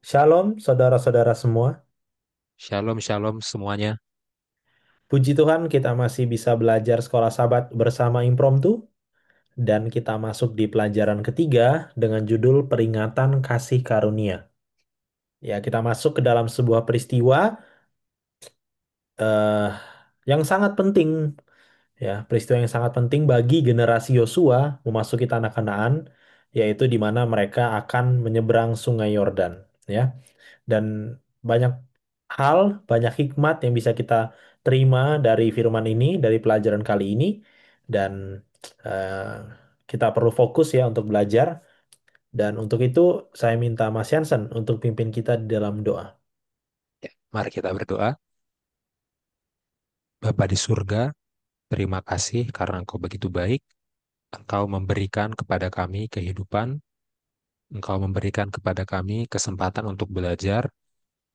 Shalom, saudara-saudara semua. Shalom, shalom semuanya. Puji Tuhan, kita masih bisa belajar sekolah Sabat bersama Impromptu, dan kita masuk di pelajaran ketiga dengan judul Peringatan Kasih Karunia. Ya, kita masuk ke dalam sebuah peristiwa eh, yang sangat penting, ya, peristiwa yang sangat penting bagi generasi Yosua memasuki tanah Kanaan, yaitu di mana mereka akan menyeberang Sungai Yordan. Ya, dan banyak hal, banyak hikmat yang bisa kita terima dari firman ini, dari pelajaran kali ini, dan eh, kita perlu fokus ya untuk belajar. Dan untuk itu saya minta Mas Yansen untuk pimpin kita di dalam doa. Mari kita berdoa. Bapa di surga, terima kasih karena Engkau begitu baik. Engkau memberikan kepada kami kehidupan. Engkau memberikan kepada kami kesempatan untuk belajar.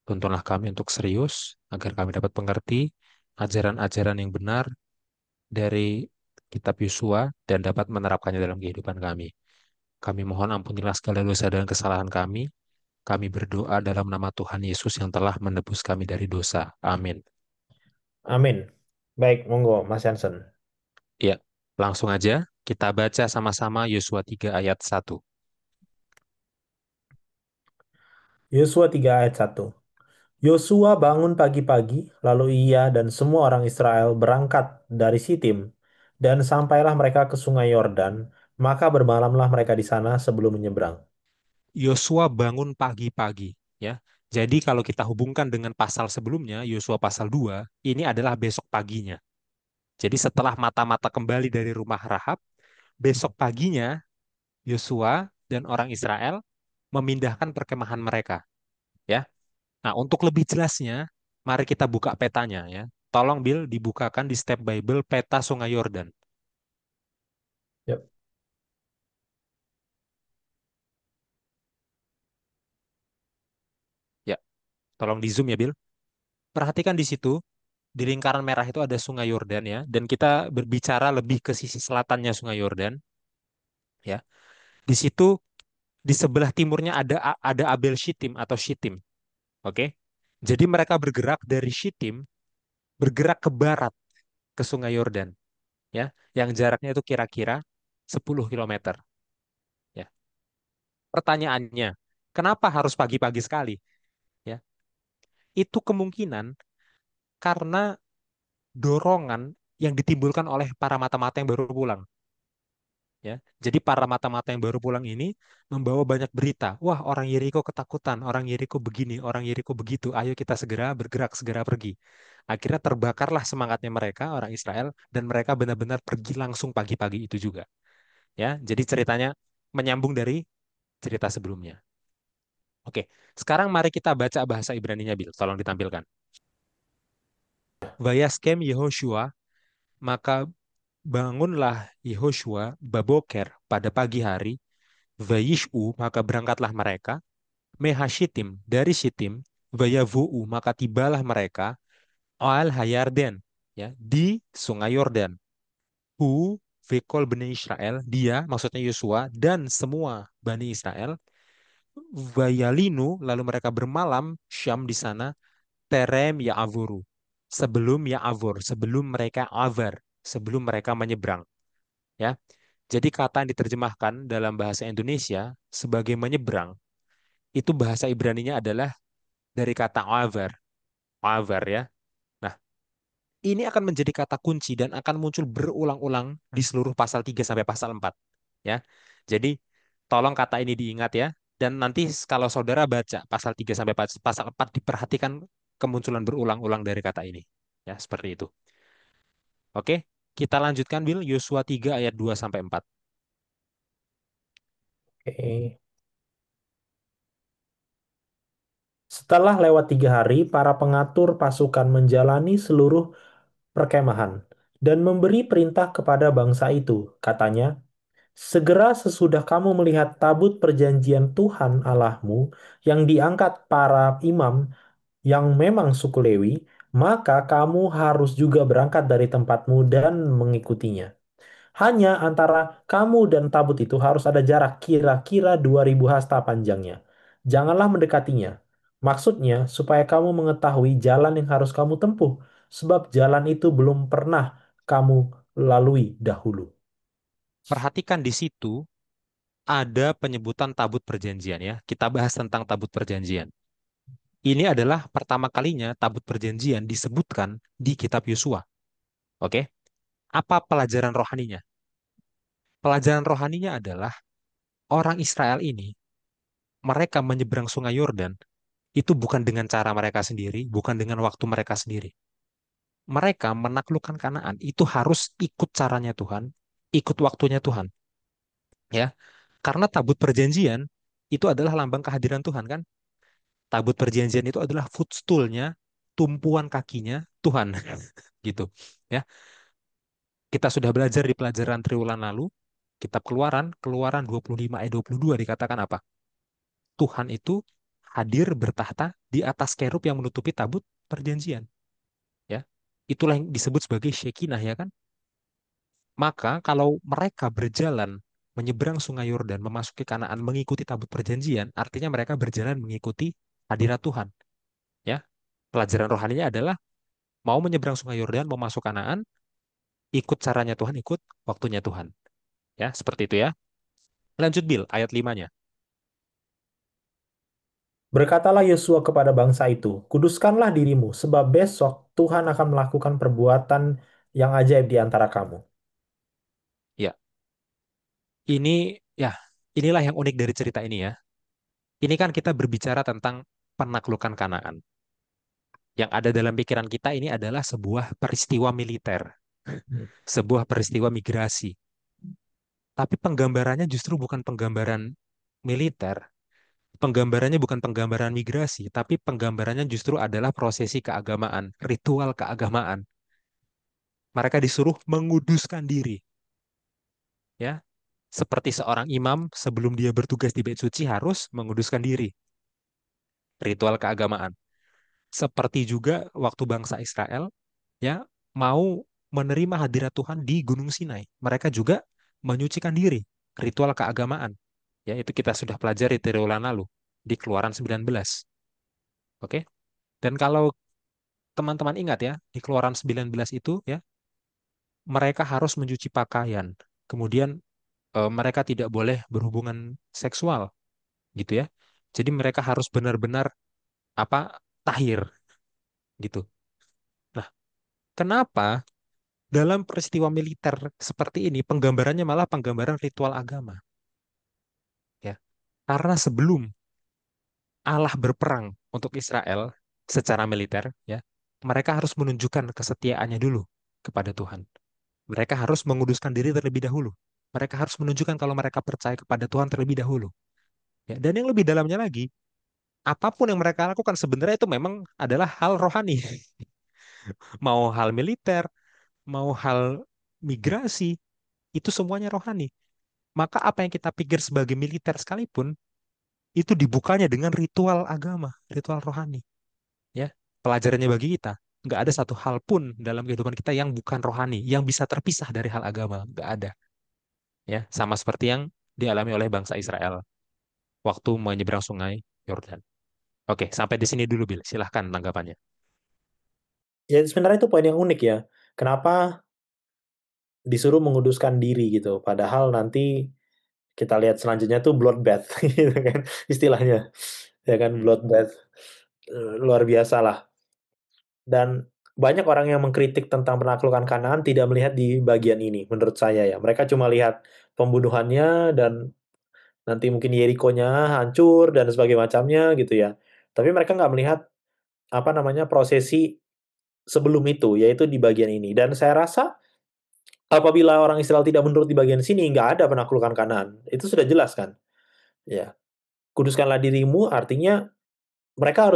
Tuntunlah kami untuk serius, agar kami dapat mengerti ajaran-ajaran yang benar dari kitab Yosua dan dapat menerapkannya dalam kehidupan kami. Kami mohon ampunilah segala dosa dan kesalahan kami. Kami berdoa dalam nama Tuhan Yesus yang telah menebus kami dari dosa. Amin. Amin. Baik, monggo Mas Yansen. Ya, langsung aja kita baca sama-sama Yosua 3 ayat 1. Yosua 3 ayat 1. Yosua bangun pagi-pagi, lalu ia dan semua orang Israel berangkat dari Sitim, dan sampailah mereka ke Sungai Yordan, maka bermalamlah mereka di sana sebelum menyeberang. Yosua bangun pagi-pagi, ya. Jadi kalau kita hubungkan dengan pasal sebelumnya, Yosua pasal 2, ini adalah besok paginya. Jadi setelah mata-mata kembali dari rumah Rahab, besok paginya Yosua dan orang Israel memindahkan perkemahan mereka, ya. Nah, untuk lebih jelasnya, mari kita buka petanya, ya. Tolong Bill dibukakan di Step Bible peta Sungai Yordan. Yap. Ya, tolong di zoom ya Bill. Perhatikan di situ, di lingkaran merah itu ada Sungai Yordan ya, dan kita berbicara lebih ke sisi selatannya Sungai Yordan ya. Di situ di sebelah timurnya ada Abel Shittim atau Shittim, oke? Jadi mereka bergerak dari Shittim bergerak ke barat ke Sungai Yordan ya, yang jaraknya itu kira-kira 10 kilometer ya. Pertanyaannya, kenapa harus pagi-pagi sekali ya? Itu kemungkinan karena dorongan yang ditimbulkan oleh para mata-mata yang baru pulang. Ya. Jadi para mata-mata yang baru pulang ini membawa banyak berita. Wah, orang Yeriko ketakutan, orang Yeriko begini, orang Yeriko begitu. Ayo kita segera bergerak, segera pergi. Akhirnya terbakarlah semangatnya mereka, orang Israel, dan mereka benar-benar pergi langsung pagi-pagi itu juga. Ya, jadi ceritanya menyambung dari cerita sebelumnya. Oke, sekarang mari kita baca bahasa Ibraninya, Bil. Tolong ditampilkan. Vayaskem Yehoshua, maka bangunlah Yehoshua baboker pada pagi hari. Vayishu, maka berangkatlah mereka. Mehashitim, dari Shitim. Vayavu'u, maka tibalah mereka. Al Hayarden, ya, di Sungai Yordan. Hu, Vekol Bani Israel, dia, maksudnya Yosua, dan semua Bani Israel. Vayalinu, lalu mereka bermalam, Syam di sana. Terem Ya'avuru, sebelum Ya'avur, sebelum mereka avar, sebelum mereka menyeberang. Ya, jadi kata yang diterjemahkan dalam bahasa Indonesia sebagai menyeberang itu bahasa Ibraninya adalah dari kata avar, avar ya. Nah, ini akan menjadi kata kunci dan akan muncul berulang-ulang di seluruh pasal 3 sampai pasal 4 ya. Jadi tolong kata ini diingat ya, dan nanti kalau saudara baca pasal 3 sampai pasal 4 diperhatikan kemunculan berulang-ulang dari kata ini. Ya, seperti itu. Oke, kita lanjutkan Bill Yosua 3 ayat 2 sampai 4. Oke. Setelah lewat 3 hari, para pengatur pasukan menjalani seluruh perkemahan dan memberi perintah kepada bangsa itu. Katanya, segera sesudah kamu melihat tabut perjanjian Tuhan Allahmu yang diangkat para imam yang memang suku Lewi, maka kamu harus juga berangkat dari tempatmu dan mengikutinya. Hanya antara kamu dan tabut itu harus ada jarak kira-kira 2000 hasta panjangnya. Janganlah mendekatinya. Maksudnya, supaya kamu mengetahui jalan yang harus kamu tempuh, sebab jalan itu belum pernah kamu lalui dahulu. Perhatikan di situ ada penyebutan tabut perjanjian ya. Kita bahas tentang tabut perjanjian. Ini adalah pertama kalinya tabut perjanjian disebutkan di kitab Yosua. Oke? Apa pelajaran rohaninya? Pelajaran rohaninya adalah orang Israel ini, mereka menyeberang Sungai Yordan itu bukan dengan cara mereka sendiri, bukan dengan waktu mereka sendiri. Mereka menaklukkan Kanaan itu harus ikut caranya Tuhan, ikut waktunya Tuhan, ya. Karena tabut perjanjian itu adalah lambang kehadiran Tuhan kan? Tabut perjanjian itu adalah footstoolnya, tumpuan kakinya Tuhan, gitu. Ya, kita sudah belajar di pelajaran triwulan lalu, kitab Keluaran, Keluaran 25 ayat 22 dikatakan apa? Tuhan itu hadir bertahta di atas kerub yang menutupi tabut perjanjian. Ya, itulah yang disebut sebagai Shekinah ya kan. Maka kalau mereka berjalan menyeberang Sungai Yordan memasuki Kanaan mengikuti tabut perjanjian, artinya mereka berjalan mengikuti hadirat Tuhan. Ya, pelajaran rohaninya adalah mau menyeberang Sungai Yordan mau masuk Kanaan, ikut caranya Tuhan, ikut waktunya Tuhan. Ya, seperti itu ya. Lanjut Bill, ayat 5-nya. Berkatalah Yosua kepada bangsa itu, kuduskanlah dirimu, sebab besok Tuhan akan melakukan perbuatan yang ajaib di antara kamu. Ya, ini ya, inilah yang unik dari cerita ini ya. Ini kan kita berbicara tentang penaklukan Kanaan. Yang ada dalam pikiran kita ini adalah sebuah peristiwa militer, Hmm. sebuah peristiwa migrasi. Tapi penggambarannya justru bukan penggambaran militer, penggambarannya bukan penggambaran migrasi, tapi penggambarannya justru adalah prosesi keagamaan, ritual keagamaan. Mereka disuruh menguduskan diri, ya. Seperti seorang imam sebelum dia bertugas di bait suci harus menguduskan diri, ritual keagamaan. Seperti juga waktu bangsa Israel ya mau menerima hadirat Tuhan di Gunung Sinai. Mereka juga menyucikan diri, ritual keagamaan. Ya, itu kita sudah pelajari triwulan lalu di Keluaran 19. Oke. Dan kalau teman-teman ingat ya, di Keluaran 19 itu ya, mereka harus mencuci pakaian. Kemudian mereka tidak boleh berhubungan seksual gitu ya. Jadi mereka harus benar-benar apa tahir gitu. Nah, kenapa dalam peristiwa militer seperti ini penggambarannya malah penggambaran ritual agama ya? Karena sebelum Allah berperang untuk Israel secara militer ya, mereka harus menunjukkan kesetiaannya dulu kepada Tuhan. Mereka harus menguduskan diri terlebih dahulu. Mereka harus menunjukkan kalau mereka percaya kepada Tuhan terlebih dahulu. Ya, dan yang lebih dalamnya lagi, apapun yang mereka lakukan sebenarnya itu memang adalah hal rohani. Mau hal militer, mau hal migrasi, itu semuanya rohani. Maka apa yang kita pikir sebagai militer sekalipun, itu dibukanya dengan ritual agama, ritual rohani. Ya, pelajarannya bagi kita, nggak ada satu hal pun dalam kehidupan kita yang bukan rohani, yang bisa terpisah dari hal agama, nggak ada. Ya, sama seperti yang dialami oleh bangsa Israel waktu menyeberang sungai Yordan. Oke, sampai di sini dulu, Bill. Silahkan tanggapannya. Ya sebenarnya itu poin yang unik ya. Kenapa disuruh menguduskan diri gitu, padahal nanti kita lihat selanjutnya tuh bloodbath gitu kan istilahnya. Ya kan Hmm. bloodbath luar biasa lah. Dan banyak orang yang mengkritik tentang penaklukan Kanaan tidak melihat di bagian ini menurut saya ya. Mereka cuma lihat pembunuhannya dan nanti mungkin Yerikonya hancur dan sebagainya macamnya gitu ya. Tapi mereka nggak melihat apa namanya prosesi sebelum itu yaitu di bagian ini. Dan saya rasa apabila orang Israel tidak menurut di bagian sini nggak ada penaklukan Kanaan. Itu sudah jelas kan. Ya, kuduskanlah dirimu artinya mereka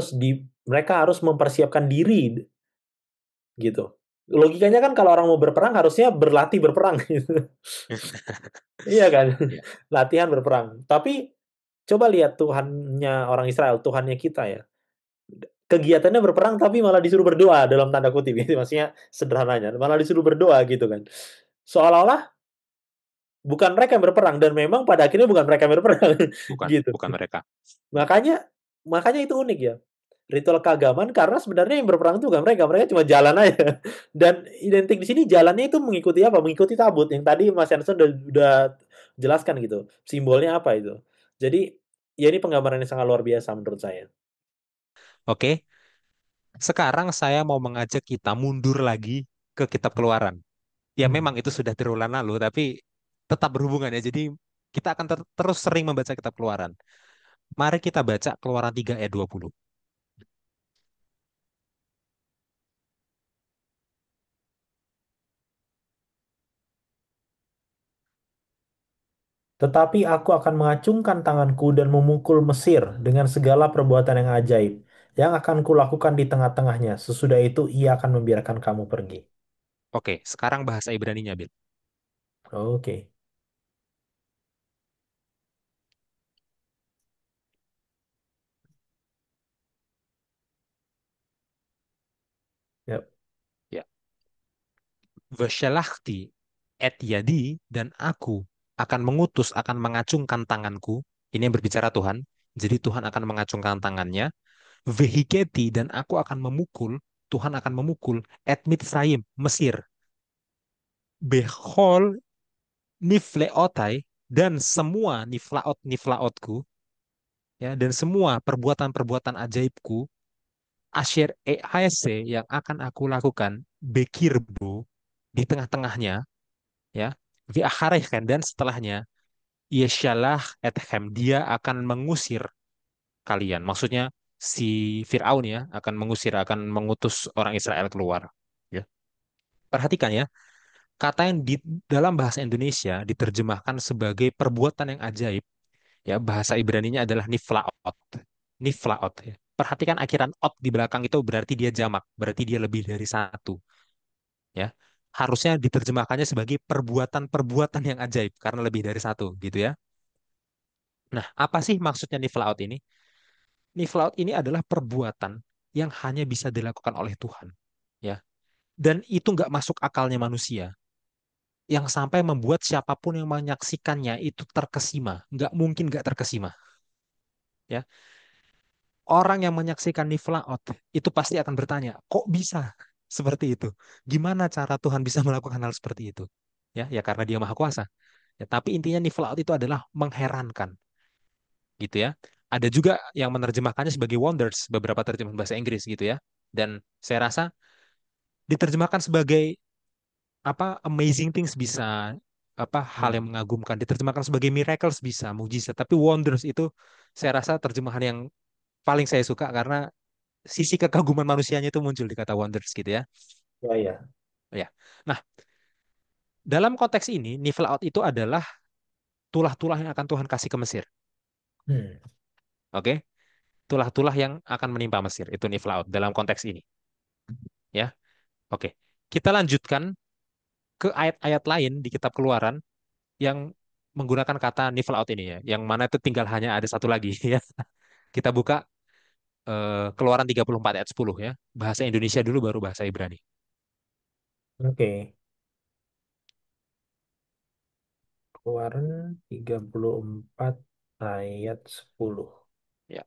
harus mempersiapkan diri gitu. Logikanya kan kalau orang mau berperang harusnya berlatih berperang gitu. Iya kan? Ya. Latihan berperang. Tapi coba lihat Tuhannya orang Israel, Tuhannya kita ya. Kegiatannya berperang tapi malah disuruh berdoa dalam tanda kutip gitu. Maksudnya sederhananya, malah disuruh berdoa gitu kan. Seolah-olah bukan mereka yang berperang dan memang pada akhirnya bukan mereka yang berperang Bukan, gitu. bukan mereka. Makanya makanya itu unik ya, ritual keagamaan karena sebenarnya yang berperang itu bukan mereka, mereka cuma jalan aja. Dan identik di sini jalannya itu mengikuti apa, mengikuti tabut yang tadi Mas Yansen udah jelaskan gitu, simbolnya apa itu. Jadi, ya ini penggambaran yang sangat luar biasa menurut saya. Oke, sekarang saya mau mengajak kita mundur lagi ke kitab Keluaran. Ya Hmm. memang itu sudah berulang lalu, tapi tetap berhubungan ya. Jadi kita akan terus sering membaca kitab Keluaran. Mari kita baca Keluaran 3 ayat 20. Tetapi aku akan mengacungkan tanganku dan memukul Mesir dengan segala perbuatan yang ajaib, yang akan kulakukan di tengah-tengahnya. Sesudah itu ia akan membiarkan kamu pergi. Oke, sekarang bahasa Ibraninya, Bil. Oke. Yap. Ya. Veshalachti et yadi, dan aku akan mengutus, akan mengacungkan tanganku. Ini yang berbicara Tuhan. Jadi Tuhan akan mengacungkan tangannya. Vehiketi, dan aku akan memukul, Tuhan akan memukul et Mitzrayim, Mesir. Behol nifleotai, dan semua niflaotku, ya, dan semua perbuatan-perbuatan ajaibku, Asher EAC, yang akan aku lakukan, Bekirbo, di tengah-tengahnya, ya, Vi akharehen, dan setelahnya, Yeshalah ethem, dia akan mengusir kalian. Maksudnya si Fir'aun ya akan mengusir, akan mengutus orang Israel keluar. Ya. Perhatikan ya, kata yang di dalam bahasa Indonesia diterjemahkan sebagai perbuatan yang ajaib, ya bahasa Ibraninya adalah niflaot. Niflaot ya. Perhatikan akhiran ot di belakang itu berarti dia jamak, berarti dia lebih dari satu, ya. Harusnya diterjemahkannya sebagai perbuatan-perbuatan yang ajaib karena lebih dari satu, gitu ya. Nah, apa sih maksudnya niflaot ini? Niflaut ini adalah perbuatan yang hanya bisa dilakukan oleh Tuhan, ya. Dan itu nggak masuk akalnya manusia, yang sampai membuat siapapun yang menyaksikannya itu terkesima. Nggak mungkin nggak terkesima, ya. Orang yang menyaksikan niflaut itu pasti akan bertanya, kok bisa seperti itu? Gimana cara Tuhan bisa melakukan hal seperti itu? Ya karena Dia Maha Kuasa. Ya, tapi intinya niflaut itu adalah mengherankan, gitu ya. Ada juga yang menerjemahkannya sebagai wonders, beberapa terjemahan bahasa Inggris gitu ya. Dan saya rasa diterjemahkan sebagai apa, amazing things bisa, apa, hal Hmm. yang mengagumkan, diterjemahkan sebagai miracles bisa, mujizat, tapi wonders itu saya rasa terjemahan yang paling saya suka karena sisi kekaguman manusianya itu muncul di kata wonders gitu ya. Ya, ya. Ya. Nah, dalam konteks ini Niflaot itu adalah tulah-tulah yang akan Tuhan kasih ke Mesir. Hmm. Oke? Tulah-tulah yang akan menimpa Mesir itu Niflaot dalam konteks ini, ya. Oke. Kita lanjutkan ke ayat-ayat lain di kitab Keluaran yang menggunakan kata niflaut ini ya, yang mana itu tinggal hanya ada satu lagi ya. Kita buka Keluaran 34 ayat 10 ya. Bahasa Indonesia dulu baru bahasa Ibrani. Oke. Keluaran 34 ayat 10. Ya,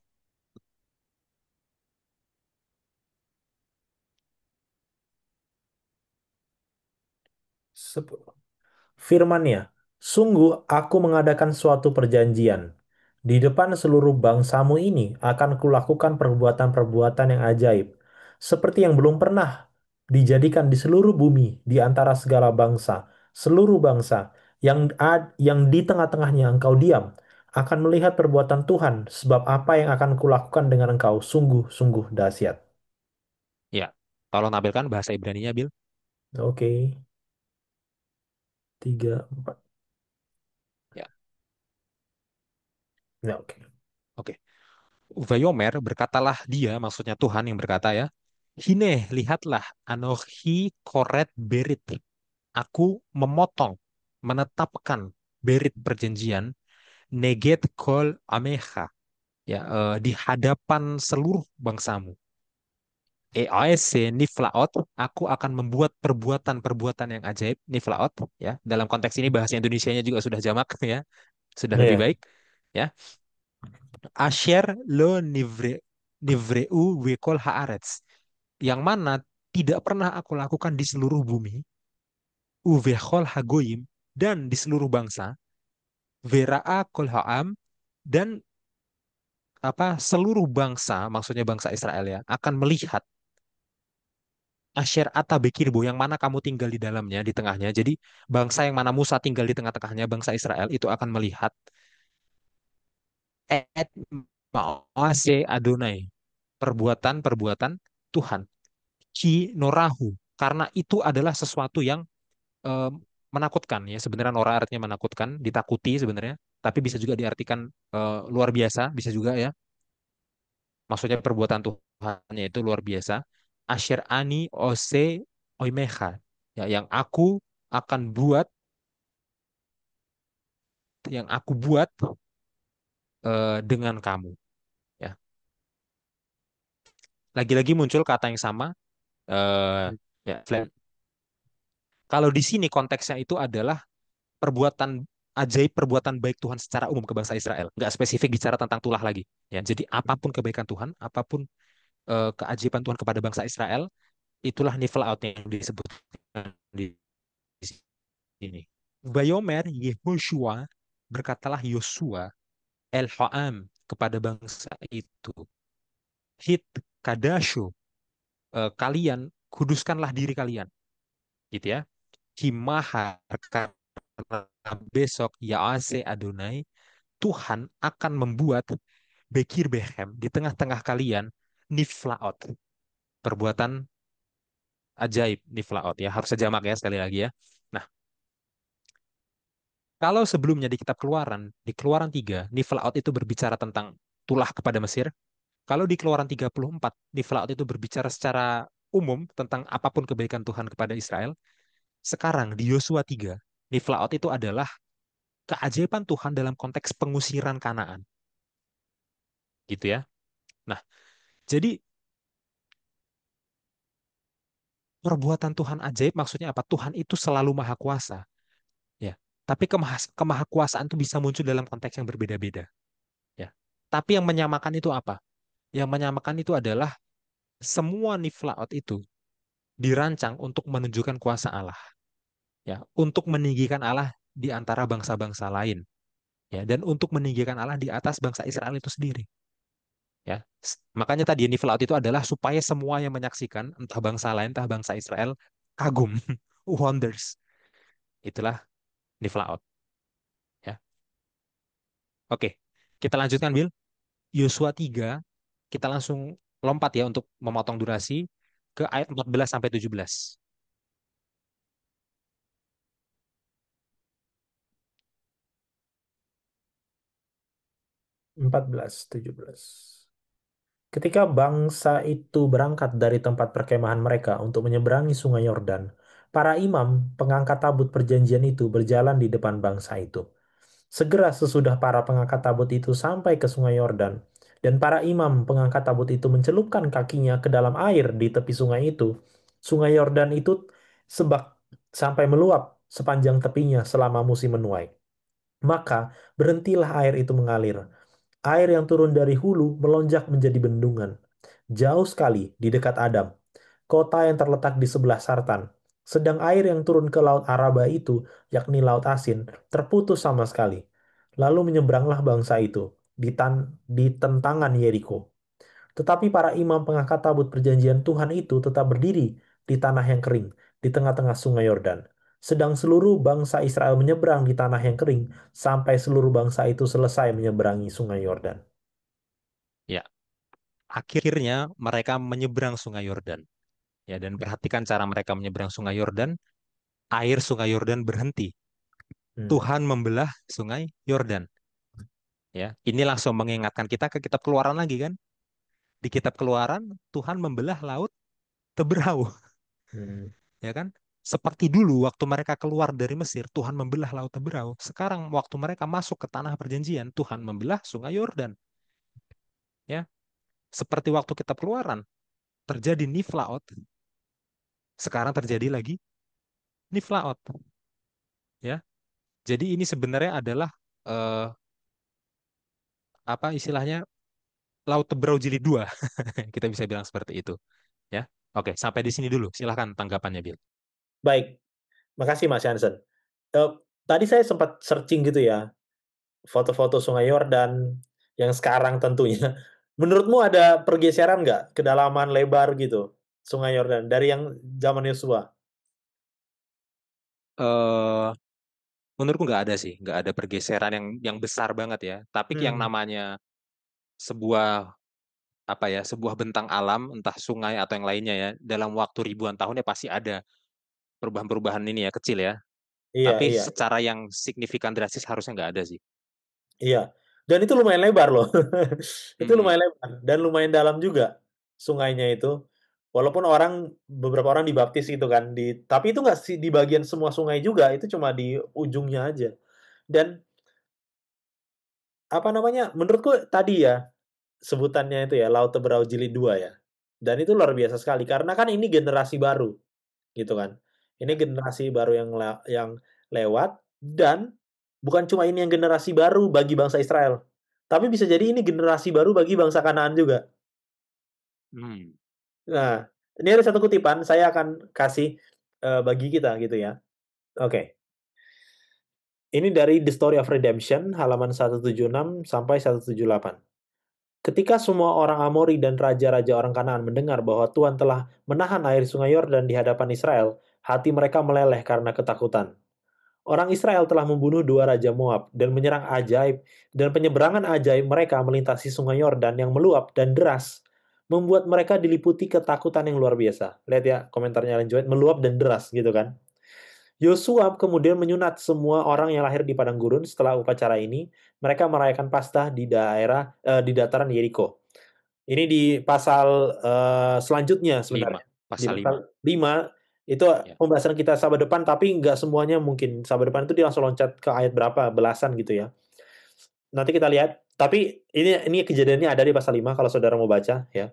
Firman-Nya, sungguh aku mengadakan suatu perjanjian. Di depan seluruh bangsamu ini akan kulakukan perbuatan-perbuatan yang ajaib, seperti yang belum pernah dijadikan di seluruh bumi di antara segala bangsa. Seluruh bangsa yang di tengah-tengahnya engkau diam akan melihat perbuatan Tuhan, sebab apa yang akan kulakukan dengan engkau sungguh-sungguh dahsyat. ya. Tolong tampilkan bahasa Ibraninya, Bil. Oke, 3, 4. Ya, Ya, oke. oke. Vayomer, berkatalah dia, maksudnya Tuhan yang berkata ya. Hine, lihatlah, anohi koret berit. Aku memotong, menetapkan berit perjanjian, neget kol ameha, ya, di hadapan seluruh bangsamu. EASC niflaot, aku akan membuat perbuatan-perbuatan yang ajaib, niflaot, ya. Dalam konteks ini bahasa Indonesianya juga sudah jamak, ya, sudah lebih Iya. baik, ya. Asher lo nivreu wekol haaretz, yang mana tidak pernah aku lakukan di seluruh bumi, uvechol hagoyim, dan di seluruh bangsa, vera'a kol ha'am, dan apa seluruh bangsa, maksudnya bangsa Israel ya, akan melihat Asher Atabekirbo yang mana kamu tinggal di dalamnya, di tengahnya. Jadi bangsa yang mana Musa tinggal di tengah-tengahnya, bangsa Israel itu akan melihat et maase Adonai, perbuatan-perbuatan Tuhan. Ki norahu, karena itu adalah sesuatu yang eh, menakutkan ya. Sebenarnya nora artinya menakutkan, ditakuti sebenarnya, tapi bisa juga diartikan luar biasa, bisa juga ya. Maksudnya perbuatan Tuhannya itu luar biasa. Asher ani ose oimecha, ya, yang aku buat dengan kamu, ya. Lagi-lagi muncul kata yang sama, ya. Kalau di sini konteksnya itu adalah perbuatan ajaib, perbuatan baik Tuhan secara umum ke bangsa Israel, nggak spesifik bicara tentang tulah lagi, ya. Jadi apapun kebaikan Tuhan, apapun keajaiban Tuhan kepada bangsa Israel, itulah niflaut yang disebutkan di sini. Bayomer Yehoshua, berkatalah Yosua El Ha'am kepada bangsa itu, Hit kadashu, kalian kuduskanlah diri kalian, gitu ya. Himahar, karena besok Yaase Adonai, Tuhan akan membuat Bekir Behem di tengah-tengah kalian niflaot, perbuatan ajaib, niflaot, ya, harus sejamak ya sekali lagi ya. Nah, kalau sebelumnya di kitab Keluaran, di Keluaran 3 niflaot itu berbicara tentang tulah kepada Mesir. Kalau di Keluaran 34 niflaot itu berbicara secara umum tentang apapun kebaikan Tuhan kepada Israel. Sekarang di Yosua 3 niflaot itu adalah keajaiban Tuhan dalam konteks pengusiran Kanaan, gitu ya. Nah, jadi perbuatan Tuhan ajaib maksudnya apa? Tuhan itu selalu maha kuasa, ya. Tapi kemahakuasaan itu bisa muncul dalam konteks yang berbeda-beda, ya. Tapi yang menyamakan itu apa? Yang menyamakan itu adalah semua niflaot itu dirancang untuk menunjukkan kuasa Allah, ya, untuk meninggikan Allah di antara bangsa-bangsa lain, ya, dan untuk meninggikan Allah di atas bangsa Israel itu sendiri, ya. Makanya tadi niflaut itu adalah supaya semua yang menyaksikan, entah bangsa lain, entah bangsa Israel, kagum, wonders. Itulah niflaut, ya. Oke, kita lanjutkan, Bill. Yosua 3, kita langsung lompat ya untuk memotong durasi ke ayat 14 sampai 17. 14, 17. Ketika bangsa itu berangkat dari tempat perkemahan mereka untuk menyeberangi Sungai Yordan, para imam pengangkat tabut perjanjian itu berjalan di depan bangsa itu. Segera sesudah para pengangkat tabut itu sampai ke Sungai Yordan, dan para imam pengangkat tabut itu mencelupkan kakinya ke dalam air di tepi sungai itu, Sungai Yordan itu sebak sampai meluap sepanjang tepinya selama musim menuai. Maka berhentilah air itu mengalir. Air yang turun dari hulu melonjak menjadi bendungan. Jauh sekali di dekat Adam, kota yang terletak di sebelah Sartan. Sedang air yang turun ke Laut Araba itu, yakni Laut Asin, terputus sama sekali. Lalu menyeberanglah bangsa itu di tentangan Yeriko. Tetapi para imam pengangkat tabut perjanjian Tuhan itu tetap berdiri di tanah yang kering, di tengah-tengah sungai Yordan. Sedang seluruh bangsa Israel menyeberang di tanah yang kering, sampai seluruh bangsa itu selesai menyeberangi sungai Yordan. Ya, akhirnya mereka menyeberang Sungai Yordan. Ya, dan perhatikan cara mereka menyeberang Sungai Yordan. Air Sungai Yordan berhenti. Hmm. Tuhan membelah Sungai Yordan. Ya, ini langsung mengingatkan kita ke kitab Keluaran lagi kan? Di kitab Keluaran Tuhan membelah laut Teberau, Hmm. ya kan? Seperti dulu waktu mereka keluar dari Mesir, Tuhan membelah laut Teberau. Sekarang waktu mereka masuk ke tanah perjanjian, Tuhan membelah Sungai Yordan, ya. Seperti waktu kitab Keluaran, terjadi niflaot, sekarang terjadi lagi niflaot, ya. Jadi ini sebenarnya adalah eh, apa istilahnya laut Teberau Jilid 2. Kita bisa bilang seperti itu, ya. Oke, sampai di sini dulu. Silahkan tanggapannya, Bill. Baik, makasih Mas Jansen. Eee, tadi saya sempat searching gitu ya, foto-foto Sungai Yordan yang sekarang tentunya. Menurutmu ada pergeseran nggak, kedalaman, lebar gitu, Sungai Yordan dari yang zaman Yosua? eh Menurutku nggak ada sih, nggak ada pergeseran yang besar banget ya. Tapi yang Mhm, namanya sebuah apa ya, sebuah bentang alam, entah sungai atau yang lainnya ya, dalam waktu ribuan tahun ya pasti ada perubahan-perubahan ini ya kecil ya. iya Tapi iya secara yang signifikan drastis harusnya nggak ada sih. iya, dan itu lumayan lebar loh. Itu Mm-mm. lumayan lebar dan lumayan dalam juga sungainya itu. Walaupun beberapa orang dibaptis gitu kan, tapi itu nggak di bagian semua sungai juga, itu cuma di ujungnya aja. Dan apa namanya, menurutku tadi ya, sebutannya itu ya, Laut Teberau Jilid 2 ya. Dan itu luar biasa sekali karena kan ini generasi baru gitu kan. Ini Ya. generasi baru yang lewat dan bukan cuma ini yang generasi baru bagi bangsa Israel, tapi bisa jadi ini generasi baru bagi bangsa Kanaan juga. Hmm. Nah, ini ada satu kutipan saya akan kasih, bagi kita gitu ya. Oke, ini dari The Story of Redemption halaman 176 sampai 178. Ketika semua orang Amori dan raja-raja orang Kanaan mendengar bahwa Tuhan telah menahan air sungai Yordan di hadapan Israel, hati mereka meleleh karena ketakutan. Orang Israel telah membunuh dua raja Moab dan menyerang ajaib, dan penyeberangan ajaib mereka melintasi sungai Yordan yang meluap dan deras, membuat mereka diliputi ketakutan yang luar biasa. Lihat ya komentarnya Ellen White, meluap dan deras gitu kan. Yosua kemudian menyunat semua orang yang lahir di padang gurun. Setelah upacara ini, mereka merayakan Paskah di dataran Yeriko. Ini di pasal selanjutnya Lima, sebenarnya. Di pasal 5. pasal 5 itu Ya. pembahasan kita sahabat depan, tapi nggak semuanya mungkin. Sahabat depan itu dia langsung loncat ke ayat berapa, belasan gitu ya. Nanti kita lihat. Tapi ini kejadiannya ada di pasal 5 kalau saudara mau baca ya.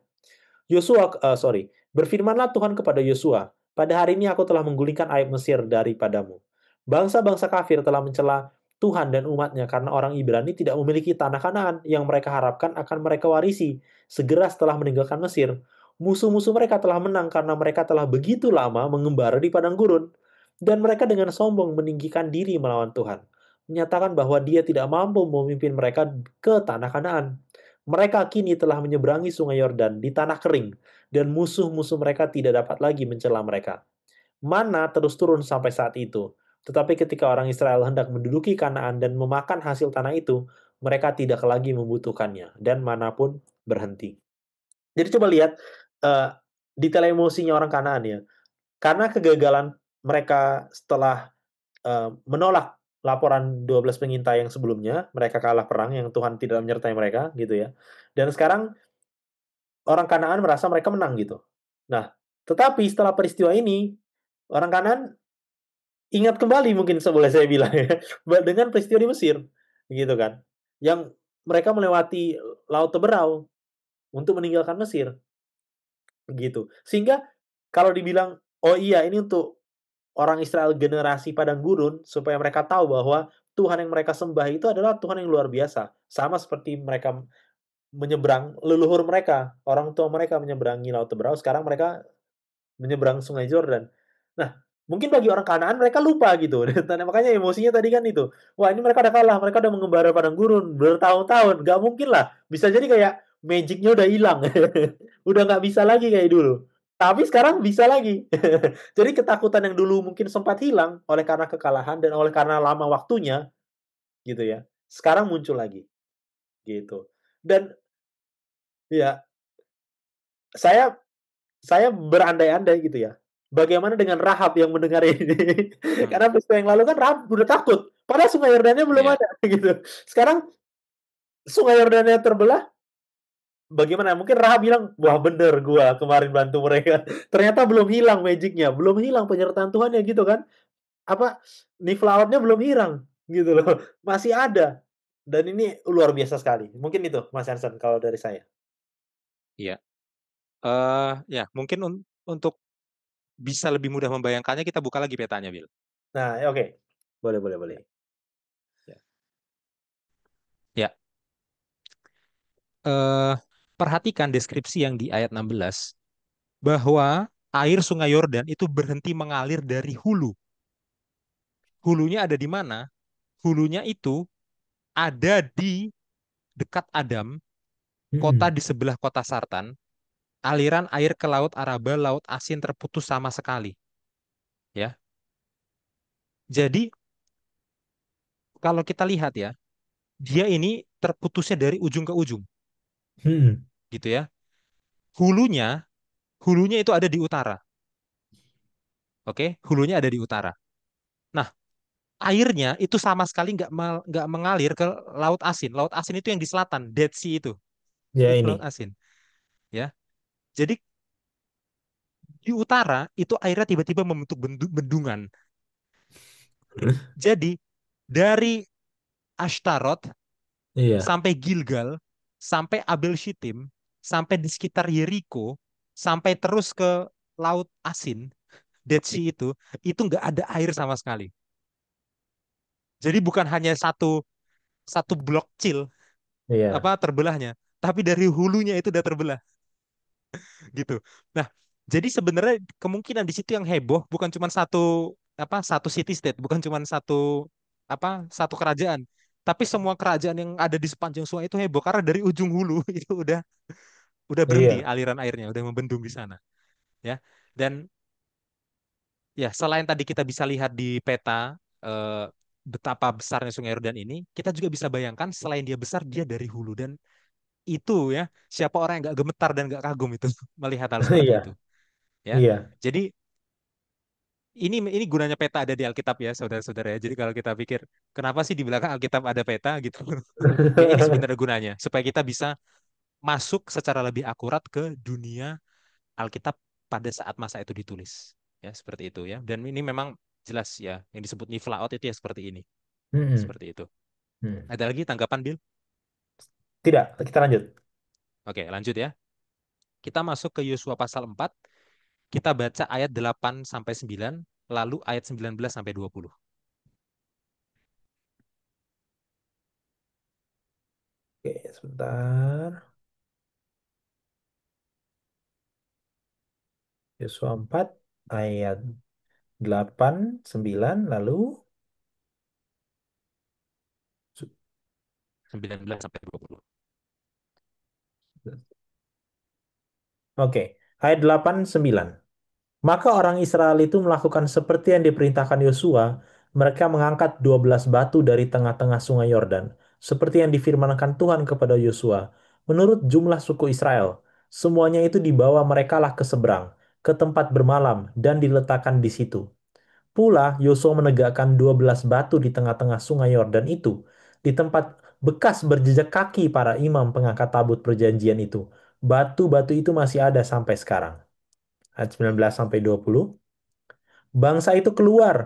Berfirmanlah Tuhan kepada Yosua, pada hari ini aku telah menggulingkan aib Mesir daripadamu. Bangsa-bangsa kafir telah mencela Tuhan dan umatnya karena orang Ibrani tidak memiliki tanah Kanaan yang mereka harapkan akan mereka warisi segera setelah meninggalkan Mesir. Musuh-musuh mereka telah menang karena mereka telah begitu lama mengembara di padang gurun. Dan mereka dengan sombong meninggikan diri melawan Tuhan. Menyatakan bahwa dia tidak mampu memimpin mereka ke tanah Kanaan. Mereka kini telah menyeberangi sungai Yordan di tanah kering, dan musuh-musuh mereka tidak dapat lagi mencela mereka. Mana terus turun sampai saat itu. Tetapi ketika orang Israel hendak menduduki Kanaan dan memakan hasil tanah itu, mereka tidak lagi membutuhkannya, dan manapun berhenti. Jadi coba lihat uh, detail emosinya orang Kanaan ya. Karena kegagalan mereka setelah menolak laporan 12 pengintai yang sebelumnya, mereka kalah perang yang Tuhan tidak menyertai mereka gitu ya. Dan sekarang orang Kanaan merasa mereka menang gitu. Nah, tetapi setelah peristiwa ini, orang Kanaan ingat kembali mungkin boleh saya bilang ya, dengan peristiwa di Mesir, gitu kan. Yang mereka melewati Laut Teberau untuk meninggalkan Mesir, gitu. Sehingga kalau dibilang, oh iya ini untuk orang Israel generasi padang gurun, supaya mereka tahu bahwa Tuhan yang mereka sembah itu adalah Tuhan yang luar biasa. Sama seperti mereka menyeberang, leluhur mereka, orang tua mereka menyeberangi Laut Teberau, sekarang mereka menyeberang Sungai Jordan. Nah, mungkin bagi orang Kanaan mereka lupa gitu. Dan makanya emosinya tadi kan itu. Wah, ini mereka udah kalah, mereka udah mengembara padang gurun bertahun-tahun. Gak mungkin lah. Bisa jadi kayak magicnya udah hilang. Udah nggak bisa lagi kayak dulu. Tapi sekarang bisa lagi. Jadi ketakutan yang dulu mungkin sempat hilang oleh karena kekalahan dan oleh karena lama waktunya gitu ya. Sekarang muncul lagi gitu. Dan ya saya Saya berandai-andai gitu ya, bagaimana dengan Rahab yang mendengar ini? Hmm. Karena peristiwa yang lalu kan Rahab udah takut, padahal Sungai Yordannya belum Ya. ada gitu. Sekarang Sungai Yordannya terbelah, bagaimana? Mungkin Rahab bilang, "Wah bener gua kemarin bantu mereka." Ternyata belum hilang magicnya, belum hilang penyertaan Tuhannya gitu kan. Apa, niflaotnya belum hilang gitu loh, masih ada. Dan ini luar biasa sekali. Mungkin itu Mas Hansen kalau dari saya. Iya. Ya, mungkin untuk bisa lebih mudah membayangkannya, kita buka lagi petanya, Bill. Nah, oke. Boleh, boleh, boleh. Ya, ya. Ya, eh, perhatikan deskripsi yang di ayat 16 bahwa air Sungai Yordan itu berhenti mengalir dari hulu. Hulunya ada di mana? Hulunya itu ada di dekat Adam, kota Mm-mm. di sebelah kota Sartan. Aliran air ke Laut Araba, Laut Asin terputus sama sekali. Ya, jadi kalau kita lihat ya, dia ini terputusnya dari ujung ke ujung, Mm-mm. gitu ya. Hulunya, hulunya itu ada di utara, oke? Hulunya ada di utara. Nah, airnya itu sama sekali nggak mengalir ke Laut Asin. Laut Asin itu yang di selatan, Dead Sea Ya itu Laut ini. Asin, ya. Jadi di utara itu airnya tiba-tiba membentuk bendungan. Jadi dari Ashtaroth Iya. sampai Gilgal, sampai Abel Shittim, sampai di sekitar Yeriko, sampai terus ke Laut Asin, Dead Sea itu nggak ada air sama sekali. Jadi bukan hanya satu satu blok kecil Iya. apa terbelahnya, tapi dari hulunya itu udah terbelah gitu. Nah, jadi sebenarnya kemungkinan di situ yang heboh bukan cuma satu city state, bukan cuma satu kerajaan, tapi semua kerajaan yang ada di sepanjang sungai itu heboh karena dari ujung hulu itu udah berhenti Iya. aliran airnya, udah membendung di sana, ya. Dan ya, selain tadi kita bisa lihat di peta betapa besarnya Sungai Yordan ini, kita juga bisa bayangkan selain dia besar, dia dari hulu dan itu ya, siapa orang yang nggak gemetar dan nggak kagum itu melihat hal seperti Iya. itu, ya. Iya. Jadi ini gunanya peta ada di Alkitab ya, saudara-saudara ya. Jadi kalau kita pikir kenapa sih di belakang Alkitab ada peta gitu, ya ini sebenarnya gunanya supaya kita bisa masuk secara lebih akurat ke dunia Alkitab pada saat masa itu ditulis. Ya, seperti itu ya. Dan ini memang jelas ya, yang disebut niflaot itu ya seperti ini. Mm-mm. Seperti itu. Mm. Ada lagi tanggapan, Bill? Tidak, kita lanjut. Oke, lanjut ya. Kita masuk ke Yosua pasal 4. Kita baca ayat 8 sampai 9, lalu ayat 19 sampai 20. Oke, sebentar. Yosua 4 ayat 8 9 lalu 19 sampai 20. Oke, ayat 8 9. Maka orang Israel itu melakukan seperti yang diperintahkan Yosua. Mereka mengangkat 12 batu dari tengah-tengah sungai Yordan, seperti yang difirmankan Tuhan kepada Yosua. Menurut jumlah suku Israel, semuanya itu dibawa merekalah ke seberang, ke tempat bermalam, dan diletakkan di situ. Pula Yosua menegakkan 12 batu di tengah-tengah sungai Yordan itu, di tempat bekas berjejak kaki para imam pengangkat tabut perjanjian itu. Batu-batu itu masih ada sampai sekarang. Ayat 19 sampai 20. Bangsa itu keluar.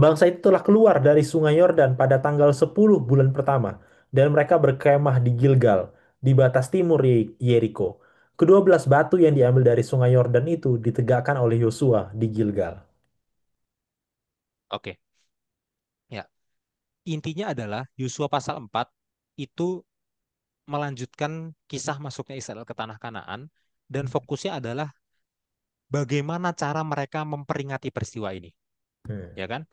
Bangsa itu telah keluar dari sungai Yordan pada tanggal 10 bulan pertama, dan mereka berkemah di Gilgal, di batas timur Yeriko. Kedua belas batu yang diambil dari sungai Yordan itu ditegakkan oleh Yosua di Gilgal. Oke, ya. Intinya adalah Yosua pasal 4 itu melanjutkan kisah masuknya Israel ke tanah Kanaan dan fokusnya adalah bagaimana cara mereka memperingati peristiwa ini, Hmm. ya kan?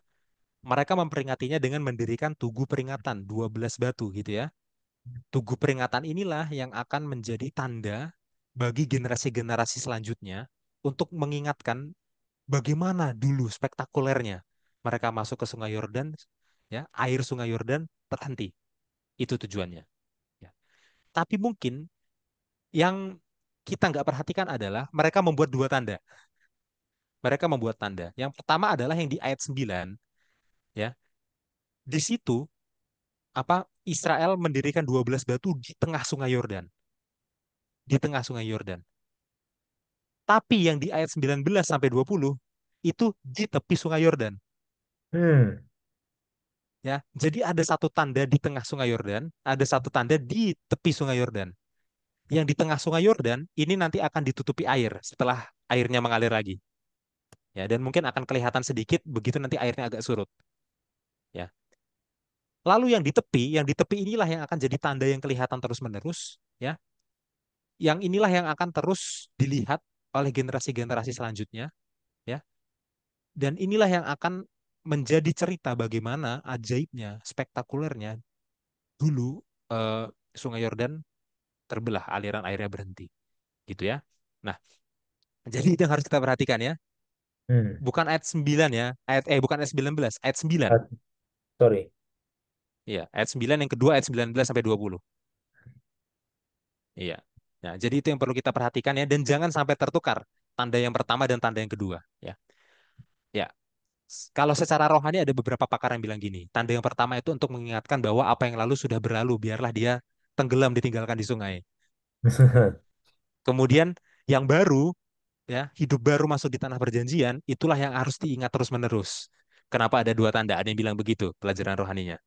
Mereka memperingatinya dengan mendirikan tugu peringatan 12 batu gitu ya. Tugu peringatan inilah yang akan menjadi tanda bagi generasi-generasi selanjutnya untuk mengingatkan bagaimana dulu spektakulernya mereka masuk ke Sungai Yordan, ya, air Sungai Yordan terhenti. Itu tujuannya. Ya. Tapi mungkin yang kita nggak perhatikan adalah mereka membuat dua tanda. Mereka membuat tanda. Yang pertama adalah yang di ayat 9, ya. Di situ Israel mendirikan 12 batu di tengah Sungai Yordan, di tengah Sungai Yordan. Tapi yang di ayat 19 sampai 20 itu di tepi Sungai Yordan, Hmm. ya. Jadi ada satu tanda di tengah Sungai Yordan, ada satu tanda di tepi Sungai Yordan. yang di tengah Sungai Yordan ini nanti akan ditutupi air setelah airnya mengalir lagi. Ya, dan mungkin akan kelihatan sedikit begitu nanti airnya agak surut. Ya. Lalu yang di tepi inilah yang akan jadi tanda yang kelihatan terus-menerus. Ya, yang inilah yang akan terus dilihat oleh generasi-generasi selanjutnya. Ya, dan inilah yang akan menjadi cerita bagaimana ajaibnya, spektakulernya dulu eh, Sungai Yordan terbelah, aliran airnya berhenti, gitu ya. Nah, jadi itu yang harus kita perhatikan ya. Hmm. Bukan ayat 9 ya, bukan ayat 19, ayat 9. Ah, sorry. Iya, ayat 9 yang kedua ayat 19 sampai 20. Iya. Nah, jadi itu yang perlu kita perhatikan ya dan jangan sampai tertukar tanda yang pertama dan tanda yang kedua ya. Ya. Kalau secara rohani ada beberapa pakar yang bilang gini, tanda yang pertama itu untuk mengingatkan bahwa apa yang lalu sudah berlalu, biarlah dia tenggelam ditinggalkan di sungai. Kemudian yang baru ya, hidup baru masuk di tanah perjanjian, itulah yang harus diingat terus-menerus. Kenapa ada dua tanda? Ada yang bilang begitu pelajaran rohaninya,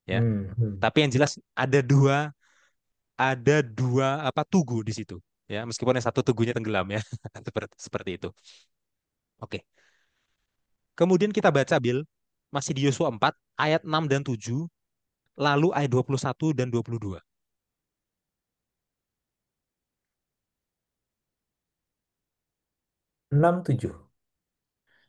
ya. Hmm, hmm. Tapi yang jelas ada dua apa tugu di situ, ya. Meskipun yang satu tugunya tenggelam ya, seperti itu. Oke. Kemudian kita baca Bil, masih di Yosua 4 ayat 6 dan 7, lalu ayat 21 dan 22. 6:7.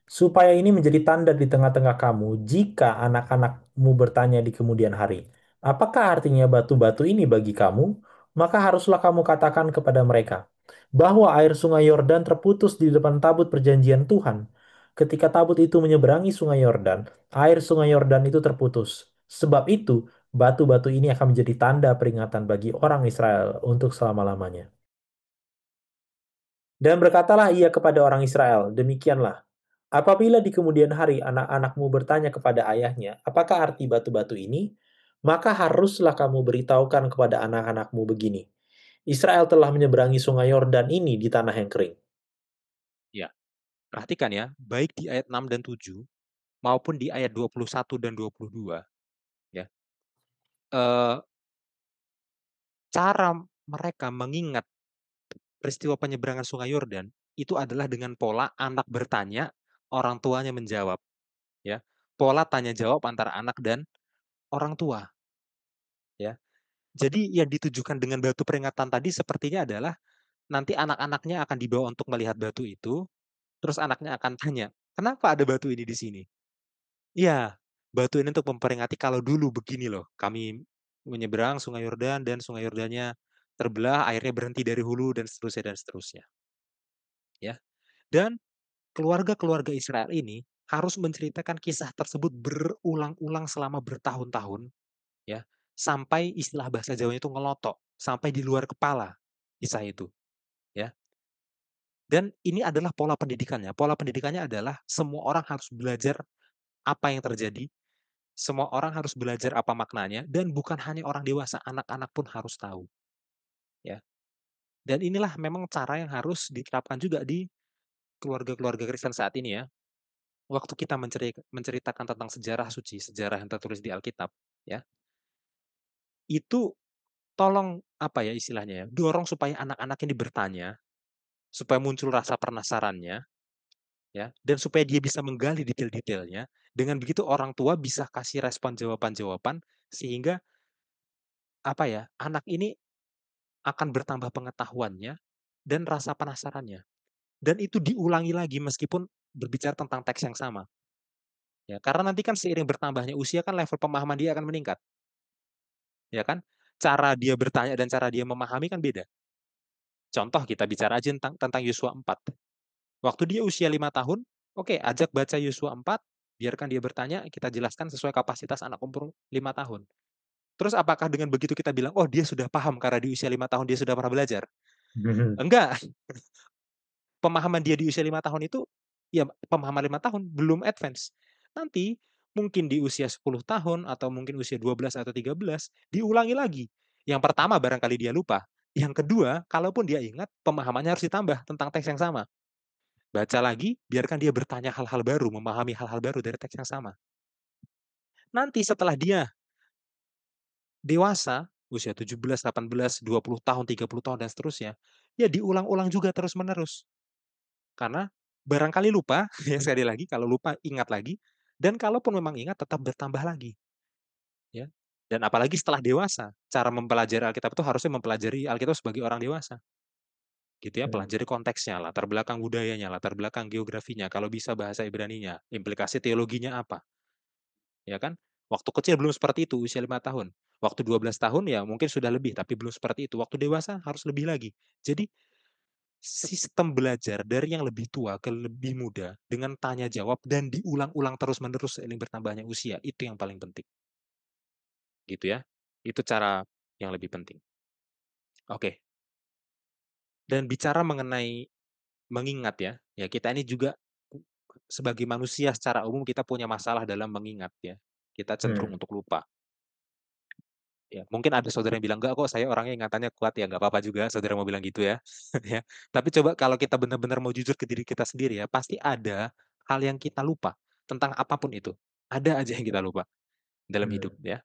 Supaya ini menjadi tanda di tengah-tengah kamu jika anak-anakmu bertanya di kemudian hari, apakah artinya batu-batu ini bagi kamu? Maka haruslah kamu katakan kepada mereka bahwa air sungai Yordan terputus di depan tabut perjanjian Tuhan. Ketika tabut itu menyeberangi sungai Yordan, air sungai Yordan itu terputus. Sebab itu, batu-batu ini akan menjadi tanda peringatan bagi orang Israel untuk selama-lamanya. Dan berkatalah ia kepada orang Israel, demikianlah. Apabila di kemudian hari anak-anakmu bertanya kepada ayahnya, apakah arti batu-batu ini? Maka haruslah kamu beritahukan kepada anak-anakmu begini. Israel telah menyeberangi sungai Yordan ini di tanah yang kering. Ya, perhatikan ya, baik di ayat 6 dan 7 maupun di ayat 21 dan 22, ya. Eh, cara mereka mengingat peristiwa penyeberangan Sungai Yordan itu adalah dengan pola anak bertanya, orang tuanya menjawab, ya. Pola tanya jawab antara anak dan orang tua, ya. Jadi yang ditujukan dengan batu peringatan tadi sepertinya adalah nanti anak-anaknya akan dibawa untuk melihat batu itu, terus anaknya akan tanya, "Kenapa ada batu ini di sini?" Iya, batu ini untuk memperingati kalau dulu begini loh, kami menyeberang Sungai Yordan dan Sungai Yordannya terbelah, airnya berhenti dari hulu dan seterusnya dan seterusnya, ya. Dan keluarga-keluarga Israel ini harus menceritakan kisah tersebut berulang-ulang selama bertahun-tahun, ya, sampai istilah bahasa Jawanya itu ngelotok, sampai di luar kepala kisah itu, ya. Dan ini adalah pola pendidikannya. Pola pendidikannya adalah semua orang harus belajar apa yang terjadi, semua orang harus belajar apa maknanya, dan bukan hanya orang dewasa, anak-anak pun harus tahu, ya. Dan inilah memang cara yang harus diterapkan juga di keluarga-keluarga Kristen saat ini ya. Waktu kita menceritakan tentang sejarah suci, sejarah yang tertulis di Alkitab, ya, itu tolong apa ya istilahnya ya, dorong supaya anak-anak ini bertanya, supaya muncul rasa penasarannya, ya, dan supaya dia bisa menggali detail-detailnya. Dengan begitu orang tua bisa kasih respon jawaban-jawaban sehingga apa ya, anak ini akan bertambah pengetahuannya dan rasa penasarannya. Dan itu diulangi lagi meskipun berbicara tentang teks yang sama. Ya, karena nanti kan seiring bertambahnya usia kan level pemahaman dia akan meningkat, ya kan? Cara dia bertanya dan cara dia memahami kan beda. Contoh kita bicara aja tentang Yosua 4. Waktu dia usia 5 tahun, oke, ajak baca Yosua 4, biarkan dia bertanya, kita jelaskan sesuai kapasitas anak umur 5 tahun. Terus apakah dengan begitu kita bilang, oh dia sudah paham karena di usia 5 tahun dia sudah pernah belajar? Enggak, pemahaman dia di usia 5 tahun itu, ya pemahaman 5 tahun, belum advance. Nanti mungkin di usia 10 tahun atau mungkin usia 12 atau 13 diulangi lagi. Yang pertama barangkali dia lupa. Yang kedua, kalaupun dia ingat, pemahamannya harus ditambah tentang teks yang sama. Baca lagi, biarkan dia bertanya hal-hal baru, memahami hal-hal baru dari teks yang sama. Nanti setelah dia dewasa, usia 17, 18, 20 tahun, 30 tahun, dan seterusnya, ya diulang-ulang juga terus-menerus. Karena barangkali lupa, ya sekali lagi, kalau lupa ingat lagi, dan kalaupun memang ingat tetap bertambah lagi. Ya. Dan apalagi setelah dewasa, cara mempelajari Alkitab itu harusnya mempelajari Alkitab sebagai orang dewasa. Gitu ya, Hmm. pelajari konteksnya, latar belakang budayanya, latar belakang geografinya, kalau bisa bahasa Ibraninya, implikasi teologinya apa, ya kan? Waktu kecil belum seperti itu, usia 5 tahun. Waktu 12 tahun ya mungkin sudah lebih, tapi belum seperti itu. Waktu dewasa harus lebih lagi. Jadi sistem belajar dari yang lebih tua ke lebih muda dengan tanya jawab dan diulang-ulang terus-menerus seiring bertambahnya usia, itu yang paling penting. Gitu ya. Itu cara yang lebih penting. Oke. Dan bicara mengenai mengingat ya, ya kita ini juga sebagai manusia secara umum kita punya masalah dalam mengingat ya. Kita cenderung Hmm. untuk lupa. Ya, mungkin ada saudara yang bilang, enggak kok saya orangnya ingatannya kuat, ya nggak apa-apa juga saudara mau bilang gitu ya. Ya. Tapi coba kalau kita benar-benar mau jujur ke diri kita sendiri ya, pasti ada hal yang kita lupa tentang apapun itu. Ada aja yang kita lupa dalam hidup Hmm. ya.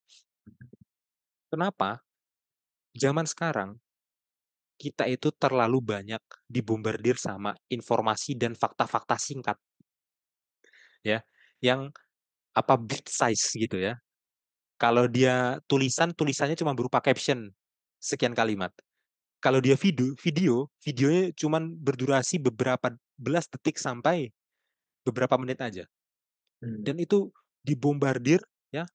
Kenapa? Zaman sekarang kita itu terlalu banyak dibombardir sama informasi dan fakta-fakta singkat ya, yang apa bit size gitu ya. Kalau dia tulisan, tulisannya cuma berupa caption sekian kalimat. Kalau dia videonya cuma berdurasi beberapa belas detik sampai beberapa menit aja. Hmm. Dan itu dibombardir ya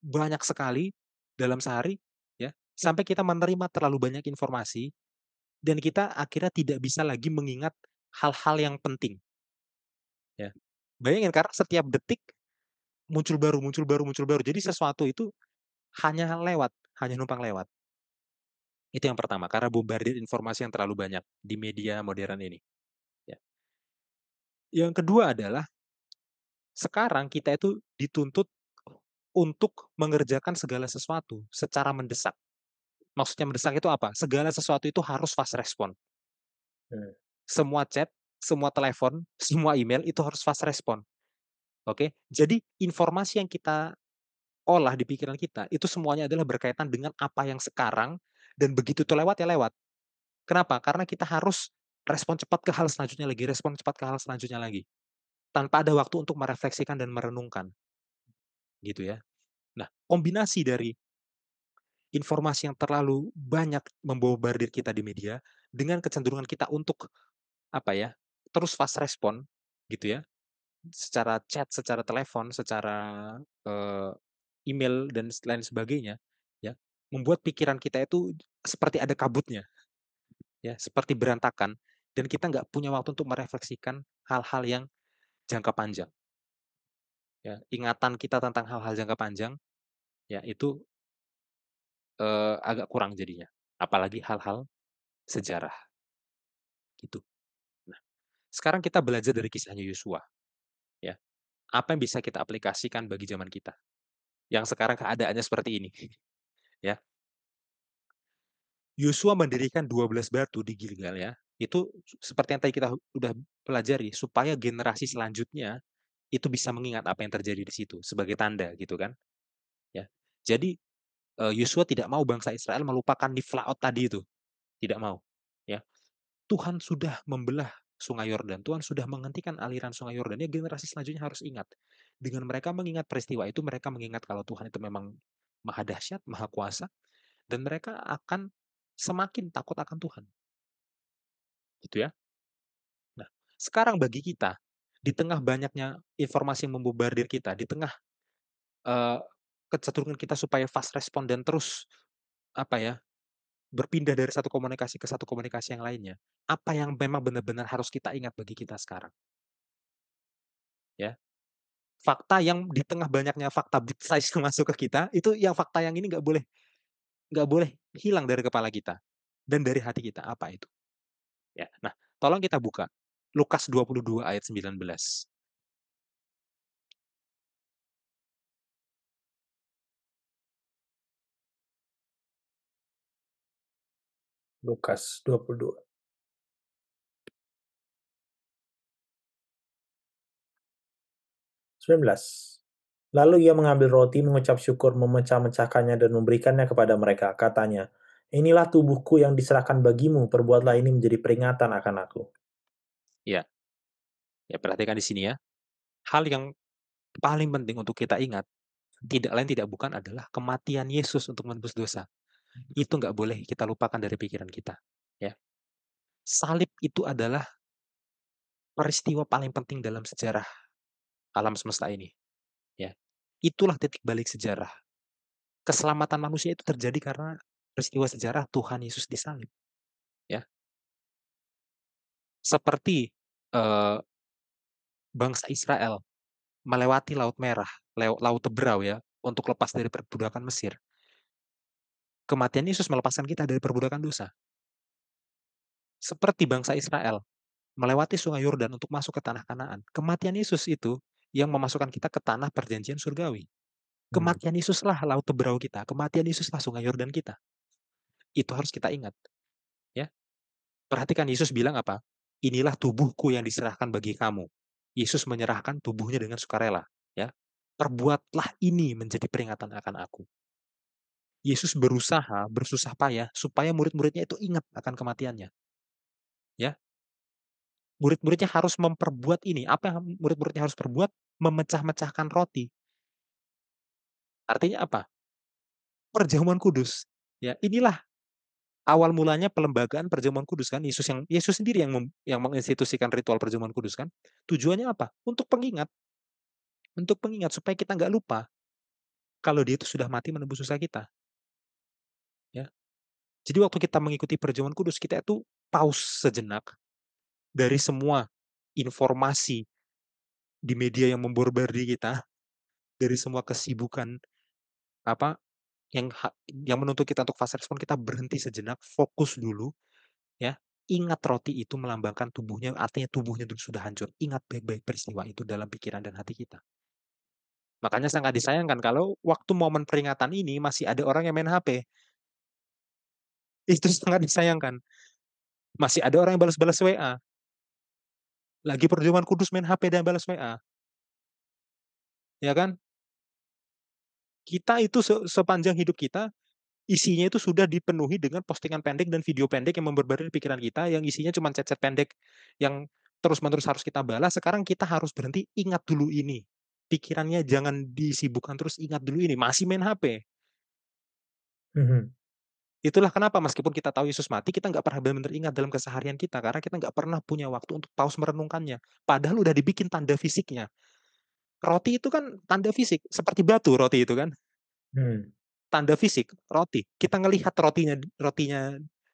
banyak sekali dalam sehari ya sampai kita menerima terlalu banyak informasi dan kita akhirnya tidak bisa lagi mengingat hal-hal yang penting ya. Bayangin karena setiap detik muncul baru, muncul baru, muncul baru. Jadi sesuatu itu hanya lewat, hanya numpang lewat. Itu yang pertama, karena bombardir informasi yang terlalu banyak di media modern ini. Ya. Yang kedua adalah sekarang kita itu dituntut untuk mengerjakan segala sesuatu secara mendesak. Maksudnya mendesak itu apa? Segala sesuatu itu harus fast respon. Hmm. Semua chat, semua telepon, semua email itu harus fast respon. Oke, jadi informasi yang kita olah di pikiran kita itu semuanya adalah berkaitan dengan apa yang sekarang dan begitu itu lewat ya lewat. Kenapa? Karena kita harus respon cepat ke hal selanjutnya lagi, respon cepat ke hal selanjutnya lagi, tanpa ada waktu untuk merefleksikan dan merenungkan, gitu ya. Nah, kombinasi dari informasi yang terlalu banyak membombardir kita di media dengan kecenderungan kita untuk apa ya, terus fast respon gitu ya, secara chat, secara telepon, secara eh, email dan lain sebagainya, ya, membuat pikiran kita itu seperti ada kabutnya, ya, seperti berantakan, dan kita nggak punya waktu untuk merefleksikan hal-hal yang jangka panjang. Ya, ingatan kita tentang hal-hal jangka panjang, ya itu agak kurang jadinya, apalagi hal-hal sejarah gitu. Nah, sekarang kita belajar dari kisahnya Yosua, ya. Apa yang bisa kita aplikasikan bagi zaman kita? Yang sekarang keadaannya seperti ini, ya. Yosua mendirikan 12 batu di Gilgal ya. Itu seperti yang tadi kita udah pelajari supaya generasi selanjutnya itu bisa mengingat apa yang terjadi di situ sebagai tanda gitu kan, ya. Jadi Yosua tidak mau bangsa Israel melupakan Niflaot tadi itu, tidak mau, ya. Tuhan sudah membelah Sungai Yordan, Tuhan sudah menghentikan aliran Sungai Yordan. Ya generasi selanjutnya harus ingat. Dengan mereka mengingat peristiwa itu, mereka mengingat kalau Tuhan itu memang maha dahsyat, maha kuasa, dan mereka akan semakin takut akan Tuhan. Gitu ya. Nah, sekarang bagi kita, di tengah banyaknya informasi yang membombardir kita, di tengah uh, kecenderungan kita supaya fast respon dan terus apa ya berpindah dari satu komunikasi ke satu komunikasi yang lainnya, apa yang memang benar-benar harus kita ingat bagi kita sekarang, ya. Fakta yang di tengah banyaknya fakta big size yang masuk ke kita, itu yang fakta yang ini nggak boleh hilang dari kepala kita dan dari hati kita. Apa itu? Ya. Nah, tolong kita buka Lukas 22 ayat 19. Lukas 22. 19. Lalu ia mengambil roti, mengucap syukur, memecah-mecahkannya dan memberikannya kepada mereka. Katanya, inilah tubuhku yang diserahkan bagimu, perbuatlah ini menjadi peringatan akan aku. Ya, ya perhatikan di sini ya. Hal yang paling penting untuk kita ingat, tidak lain tidak bukan adalah kematian Yesus untuk menebus dosa. Itu nggak boleh kita lupakan dari pikiran kita. Ya, salib itu adalah peristiwa paling penting dalam sejarah alam semesta ini. Ya, itulah titik balik sejarah. Keselamatan manusia itu terjadi karena peristiwa sejarah Tuhan Yesus disalib. Ya, seperti eh, bangsa Israel melewati Laut Merah, Laut Teberau ya, untuk lepas dari perbudakan Mesir. Kematian Yesus melepaskan kita dari perbudakan dosa. Seperti bangsa Israel melewati Sungai Yordan untuk masuk ke tanah Kanaan. Kematian Yesus itu yang memasukkan kita ke tanah perjanjian surgawi. Hmm. Kematian Yesuslah laut teberau kita. Kematian Yesuslah sungai Yordan kita. Itu harus kita ingat. Ya, perhatikan Yesus bilang apa? Inilah tubuhku yang diserahkan bagi kamu. Yesus menyerahkan tubuhnya dengan sukarela. Ya, perbuatlah ini menjadi peringatan akan aku. Yesus berusaha, bersusah payah supaya murid-muridnya itu ingat akan kematiannya. Ya, murid-muridnya harus memperbuat ini. Apa yang murid-muridnya harus perbuat? Memecah-mecahkan roti. Artinya apa? Perjamuan kudus. Ya, inilah awal mulanya pelembagaan perjamuan kudus kan. Yesus sendiri yang menginstitusikan ritual perjamuan kudus kan. Tujuannya apa? Untuk pengingat supaya kita nggak lupa kalau dia itu sudah mati menebus dosa kita. Ya. Jadi waktu kita mengikuti perjamuan kudus kita itu pause sejenak dari semua informasi di media yang memborbardi kita, dari semua kesibukan apa yang menuntut kita untuk fast respon, kita berhenti sejenak, fokus dulu ya. Ingat roti itu melambangkan tubuhnya, artinya tubuhnya itu sudah hancur. Ingat baik-baik peristiwa itu dalam pikiran dan hati kita. Makanya sangat disayangkan kalau waktu momen peringatan ini masih ada orang yang main HP. Itu sangat disayangkan. Masih ada orang yang balas-balas WA. Lagi perjuangan kudus main HP dan balas WA. Ya kan? Kita itu sepanjang hidup kita isinya itu sudah dipenuhi dengan postingan pendek dan video pendek yang memperbarui pikiran kita, yang isinya cuma chat-chat pendek yang terus-menerus harus kita balas. Sekarang kita harus berhenti, ingat dulu ini. Pikirannya jangan disibukkan terus, ingat dulu ini. Masih main HP. Mhm. Itulah kenapa meskipun kita tahu Yesus mati, kita nggak pernah benar-benar ingat dalam keseharian kita. Karena kita nggak pernah punya waktu untuk paus merenungkannya. Padahal udah dibikin tanda fisiknya. Roti itu kan tanda fisik. Seperti batu roti itu kan. Hmm. Tanda fisik roti. Kita ngelihat rotinya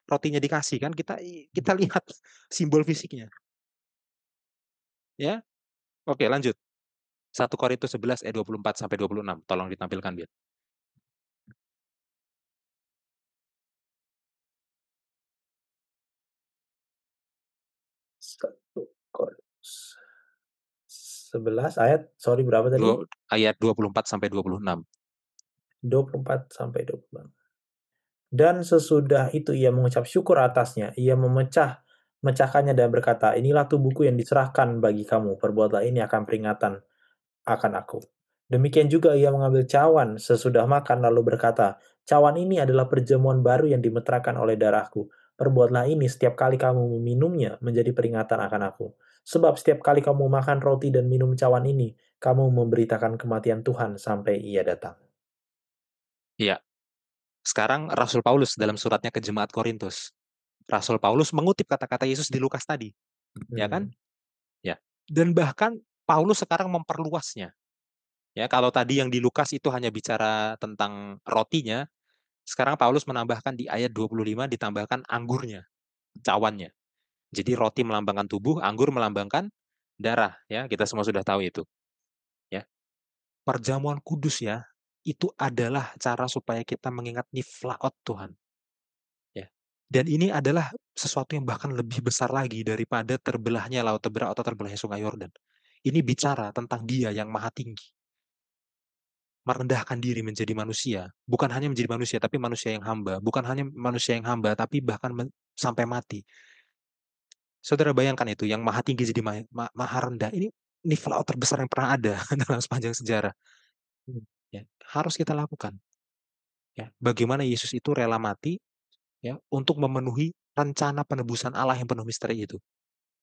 rotinya dikasih kan, kita kita lihat simbol fisiknya. Ya. Oke, lanjut. 1 Korintus 11 ayat 24 sampai 26. Tolong ditampilkan, Biar. 11 ayat, sorry berapa tadi? Ayat 24 sampai 26. 24 sampai 26. Dan sesudah itu ia mengucap syukur atasnya, ia mecahkannya dan berkata, inilah tubuhku yang diserahkan bagi kamu, perbuatlah ini akan peringatan akan aku. Demikian juga ia mengambil cawan sesudah makan lalu berkata, cawan ini adalah perjamuan baru yang dimeteraikan oleh darahku. Perbuatlah ini setiap kali kamu meminumnya menjadi peringatan akan aku. Sebab setiap kali kamu makan roti dan minum cawan ini, kamu memberitakan kematian Tuhan sampai ia datang. Ya. Sekarang Rasul Paulus dalam suratnya ke jemaat Korintus. Rasul Paulus mengutip kata-kata Yesus di Lukas tadi, ya kan? Hmm. Ya. Dan bahkan Paulus sekarang memperluasnya. Ya, kalau tadi yang di Lukas itu hanya bicara tentang rotinya, sekarang Paulus menambahkan di ayat 25 ditambahkan anggurnya, cawannya. Jadi roti melambangkan tubuh, anggur melambangkan darah, ya. Kita semua sudah tahu itu, ya. Perjamuan kudus ya, itu adalah cara supaya kita mengingat niflaot Tuhan, ya. Dan ini adalah sesuatu yang bahkan lebih besar lagi daripada terbelahnya Laut Teberau atau terbelahnya Sungai Yordan. Ini bicara tentang Dia yang maha tinggi, merendahkan diri menjadi manusia, bukan hanya menjadi manusia, tapi manusia yang hamba, bukan hanya manusia yang hamba, tapi bahkan sampai mati. Saudara bayangkan itu, yang maha tinggi jadi maha rendah. Ini niflau terbesar yang pernah ada dalam sepanjang sejarah. Hmm. Ya, harus kita lakukan. Ya, bagaimana Yesus itu rela mati ya untuk memenuhi rencana penebusan Allah yang penuh misteri itu.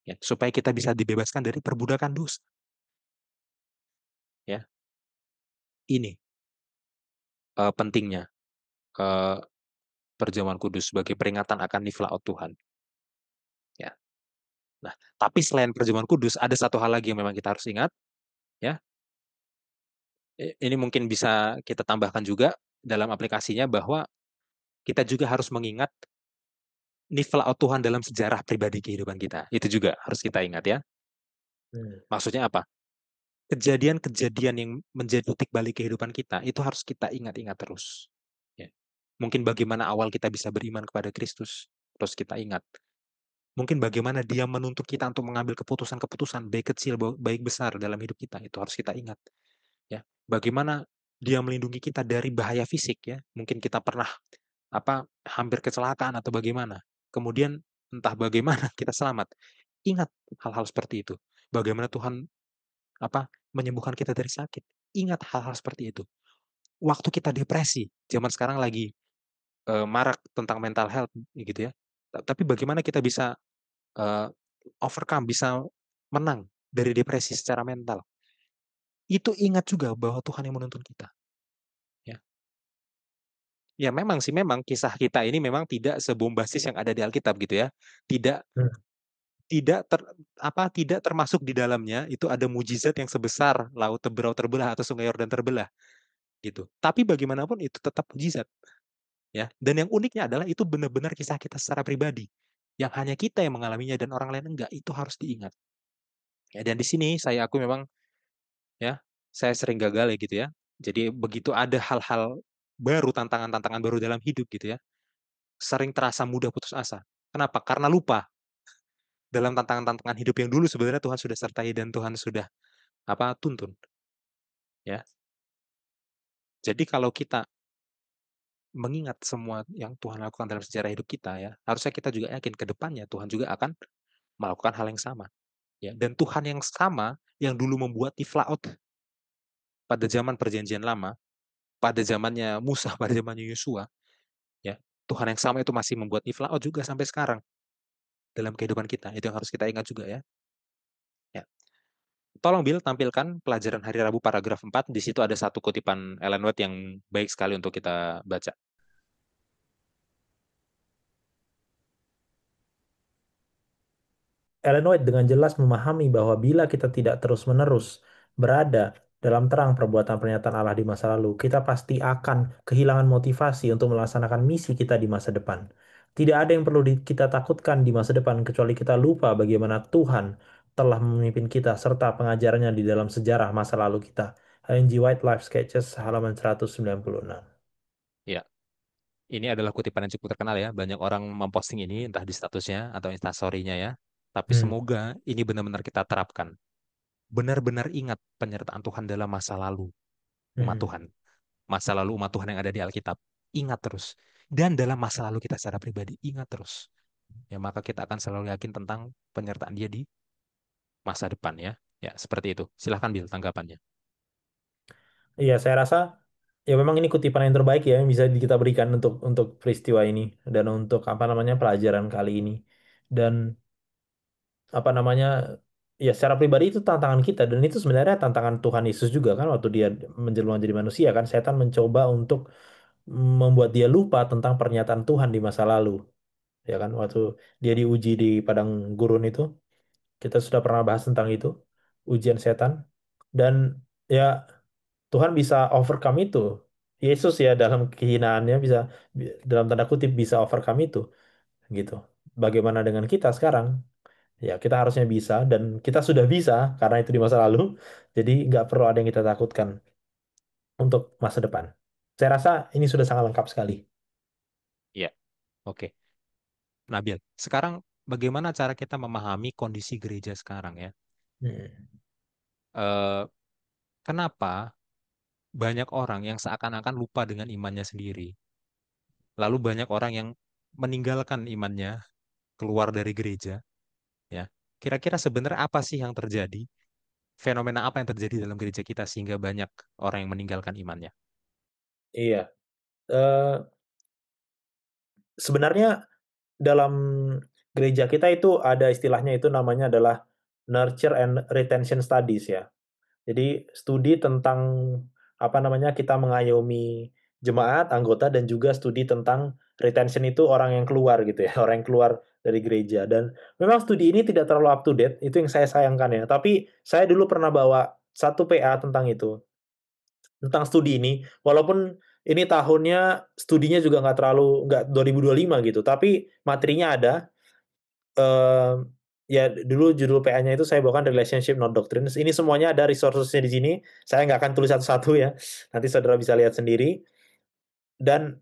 Ya, supaya kita bisa dibebaskan dari perbudakan dosa. Ya, ini pentingnya eh, perjamuan kudus sebagai peringatan akan niflaot Tuhan. Ya. Nah, tapi selain perjamuan kudus, ada satu hal lagi yang memang kita harus ingat. Ya, ini mungkin bisa kita tambahkan juga dalam aplikasinya bahwa kita juga harus mengingat niflaot Tuhan dalam sejarah pribadi kehidupan kita. Itu juga harus kita ingat ya. Hmm. Maksudnya apa? Kejadian-kejadian yang menjadi titik balik kehidupan kita itu harus kita ingat-ingat terus. Ya. Mungkin bagaimana awal kita bisa beriman kepada Kristus, terus kita ingat. Mungkin bagaimana dia menuntut kita untuk mengambil keputusan-keputusan baik kecil, baik besar dalam hidup kita, itu harus kita ingat. Ya, bagaimana dia melindungi kita dari bahaya fisik ya. Mungkin kita pernah hampir kecelakaan atau bagaimana. Kemudian entah bagaimana kita selamat. Ingat hal-hal seperti itu. Bagaimana Tuhan menyembuhkan kita dari sakit. Ingat hal-hal seperti itu. Waktu kita depresi, zaman sekarang lagi marak tentang mental health gitu ya. Tapi bagaimana kita bisa eh, overcome, bisa menang dari depresi secara mental. Itu ingat juga bahwa Tuhan yang menuntun kita. Ya, ya memang sih memang kisah kita ini memang tidak sebombastis yang ada di Alkitab gitu ya. Tidak Hmm. tidak ter, tidak termasuk di dalamnya itu ada mujizat yang sebesar laut Teberau terbelah atau sungai Yordan terbelah gitu. Tapi bagaimanapun itu tetap mujizat ya. Dan yang uniknya adalah itu benar-benar kisah kita secara pribadi yang hanya kita yang mengalaminya dan orang lain enggak. Itu harus diingat. Ya, dan di sini aku memang ya saya sering gagal ya gitu ya. Jadi begitu ada hal-hal baru, tantangan-tantangan baru dalam hidup gitu ya, sering terasa mudah putus asa. Kenapa? Karena lupa dalam tantangan-tantangan hidup yang dulu sebenarnya Tuhan sudah sertai dan Tuhan sudah tuntun ya. Jadi kalau kita mengingat semua yang Tuhan lakukan dalam sejarah hidup kita ya, harusnya kita juga yakin ke depannya Tuhan juga akan melakukan hal yang sama ya. Dan Tuhan yang sama yang dulu membuat Tiflaot pada zaman perjanjian lama, pada zamannya Musa, pada zamannya Yosua ya, Tuhan yang sama itu masih membuat Tiflaot juga sampai sekarang dalam kehidupan kita. Itu yang harus kita ingat juga ya. Ya. Tolong Bill tampilkan pelajaran hari Rabu paragraf 4. Di situ ada satu kutipan Ellen White yang baik sekali untuk kita baca. Ellen White dengan jelas memahami bahwa bila kita tidak terus-menerus berada dalam terang perbuatan pernyataan Allah di masa lalu, kita pasti akan kehilangan motivasi untuk melaksanakan misi kita di masa depan. Tidak ada yang perlu kita takutkan di masa depan kecuali kita lupa bagaimana Tuhan telah memimpin kita serta pengajarannya di dalam sejarah masa lalu kita. Ellen G. White Life Sketches halaman 196. Ya, ini adalah kutipan yang cukup terkenal ya. Banyak orang memposting ini entah di statusnya atau instastory-nya ya. Tapi Hmm. semoga ini benar-benar kita terapkan. Benar-benar ingat penyertaan Tuhan dalam masa lalu umat Hmm. Tuhan. Masa lalu umat Tuhan yang ada di Alkitab. Ingat terus. Dan dalam masa lalu kita secara pribadi, ingat terus. Ya, maka kita akan selalu yakin tentang penyertaan dia di masa depan ya. Ya, seperti itu. Silahkan Bill tanggapannya. Iya, saya rasa ya memang ini kutipan yang terbaik ya yang bisa kita berikan untuk peristiwa ini dan untuk apa namanya pelajaran kali ini. Dan apa namanya ya secara pribadi itu tantangan kita dan itu sebenarnya tantangan Tuhan Yesus juga kan waktu dia menjelma jadi manusia kan setan mencoba untuk membuat dia lupa tentang pernyataan Tuhan di masa lalu ya kan waktu dia diuji di padang gurun itu kita sudah pernah bahas tentang itu ujian setan dan ya Tuhan bisa overcome itu. Yesus ya dalam kehinaannya bisa dalam tanda kutip bisa overcome itu gitu. Bagaimana dengan kita sekarang? Ya kita harusnya bisa dan kita sudah bisa karena itu di masa lalu. Jadi nggak perlu ada yang kita takutkan untuk masa depan. Saya rasa ini sudah sangat lengkap sekali. Iya, oke. Nabil, sekarang bagaimana cara kita memahami kondisi gereja sekarang ya? Hmm. Eh, kenapa banyak orang yang seakan-akan lupa dengan imannya sendiri? Lalu banyak orang yang meninggalkan imannya, keluar dari gereja, ya. Kira-kira sebenarnya apa sih yang terjadi fenomena apa yang terjadi dalam gereja kita sehingga banyak orang yang meninggalkan imannya? Iya. Eh, Sebenarnya dalam gereja kita itu ada istilahnya itu namanya adalah Nurture and Retention Studies ya. Jadi studi tentang apa namanya kita mengayomi jemaat, anggota dan juga studi tentang retention itu orang yang keluar gitu ya, orang yang keluar dari gereja. Dan memang studi ini tidak terlalu up to date, itu yang saya sayangkan ya. Tapi saya dulu pernah bawa satu PA tentang itu, tentang studi ini. Walaupun ini tahunnya studinya juga nggak 2025 gitu, tapi materinya ada. eh Ya dulu judul PA-nya itu saya bawakan Relationship Not Doctrines. Ini semuanya ada resources-nya di sini. Saya nggak akan tulis satu-satu ya. Nanti saudara bisa lihat sendiri. Dan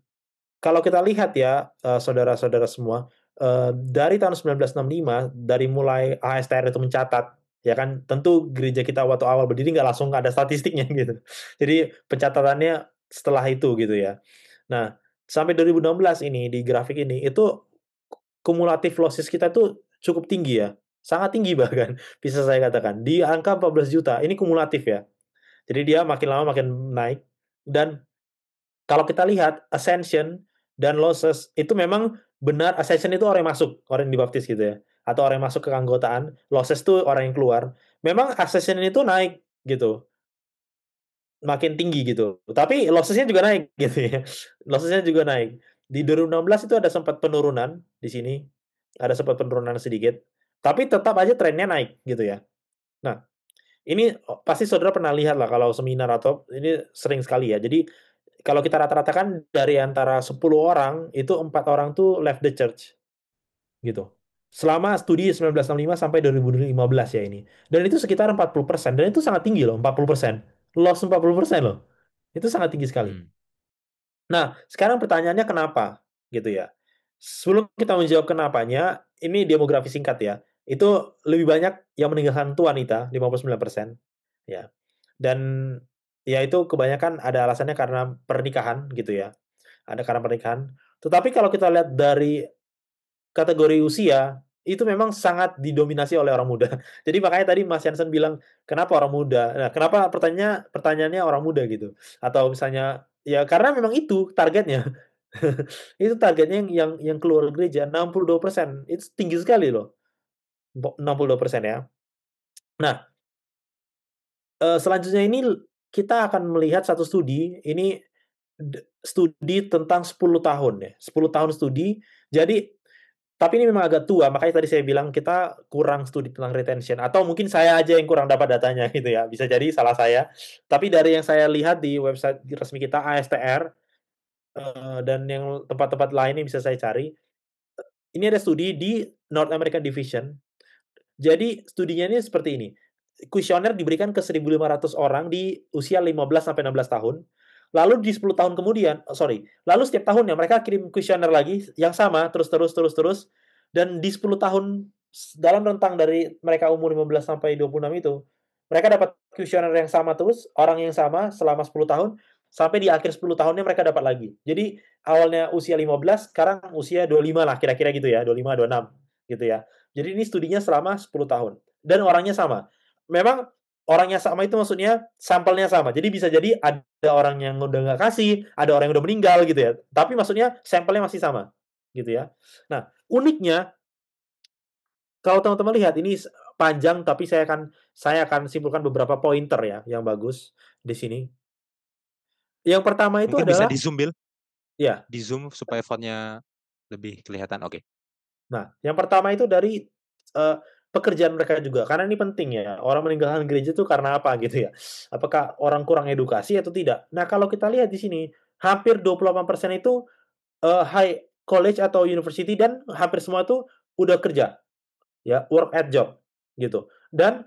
kalau kita lihat ya, saudara-saudara semua, dari tahun 1965, dari mulai ASTR itu mencatat, ya kan, tentu gereja kita waktu awal berdiri nggak langsung ada statistiknya gitu. Jadi pencatatannya setelah itu gitu ya. Nah, sampai 2016 ini di grafik ini itu kumulatif losses kita tuh cukup tinggi ya. Sangat tinggi bahkan bisa saya katakan. Di angka 14 juta. Ini kumulatif ya. Jadi dia makin lama makin naik dan kalau kita lihat ascension dan losses itu memang benar ascension itu orang yang masuk, orang yang dibaptis gitu ya. Atau orang yang masuk ke keanggotaan, losses itu orang yang keluar. Memang ascension itu naik gitu, makin tinggi gitu. Tapi lossesnya juga naik gitu ya. Lossesnya juga naik. Di 2016 itu ada sempat penurunan di sini, ada sempat penurunan sedikit. Tapi tetap aja trennya naik gitu ya. Nah, ini pasti saudara pernah lihat lah kalau seminar atau ini sering sekali ya. Jadi kalau kita rata-ratakan dari antara 10 orang, itu 4 orang tuh left the church, gitu. Selama studi 1965 sampai 2015 ya ini. Dan itu sekitar 40%, dan itu sangat tinggi loh, 40%. Loss 40% loh. Itu sangat tinggi sekali. Hmm. Nah, sekarang pertanyaannya kenapa? Gitu ya. Sebelum kita menjawab kenapanya, ini demografi singkat ya. Itu lebih banyak yang meninggalkan itu wanita, 59%. Ya. Dan ya itu kebanyakan ada alasannya karena pernikahan gitu ya. Ada karena pernikahan. Tetapi kalau kita lihat dari kategori usia, itu memang sangat didominasi oleh orang muda. Jadi makanya tadi Mas Jansen bilang, kenapa orang muda? Nah, kenapa pertanyaannya orang muda gitu? Atau misalnya, ya karena memang itu targetnya. Itu targetnya yang keluar gereja 62%. Itu tinggi sekali loh. 62% ya. Nah, selanjutnya ini kita akan melihat satu studi, ini studi tentang 10 tahun ya, 10 tahun studi. Jadi tapi ini memang agak tua, makanya tadi saya bilang kita kurang studi tentang retention atau mungkin saya aja yang kurang dapat datanya gitu ya, bisa jadi salah saya. Tapi dari yang saya lihat di website resmi kita ASTR, dan yang tempat-tempat lainnya bisa saya cari, ini ada studi di North American Division. Jadi studinya ini seperti ini. Kuesioner diberikan ke 1.500 orang di usia 15 sampai 16 tahun. Lalu di 10 tahun kemudian, lalu setiap tahunnya mereka kirim kuesioner lagi yang sama terus terus terus terus dan di 10 tahun dalam rentang dari mereka umur 15 sampai 26 itu, mereka dapat kuesioner yang sama terus, orang yang sama selama 10 tahun sampai di akhir 10 tahunnya mereka dapat lagi. Jadi awalnya usia 15, sekarang usia 25 lah kira-kira gitu ya, 25 26 gitu ya. Jadi ini studinya selama 10 tahun dan orangnya sama. Memang orangnya sama itu maksudnya sampelnya sama. Jadi bisa jadi ada orang yang udah nggak kasih, ada orang yang udah meninggal gitu ya. Tapi maksudnya sampelnya masih sama gitu ya. Nah, uniknya kalau teman-teman lihat ini panjang tapi saya akan simpulkan beberapa pointer ya yang bagus di sini. Yang pertama itu Mungkin bisa adalah di zoom, Bill, ya. di zoom supaya fontnya lebih kelihatan. Oke. Nah, yang pertama itu dari pekerjaan mereka juga, karena ini penting ya. Orang meninggalkan gereja itu karena apa gitu ya? Apakah orang kurang edukasi atau tidak? Nah, kalau kita lihat di sini, hampir 28% itu high college atau university dan hampir semua itu udah kerja, ya, work at job gitu. Dan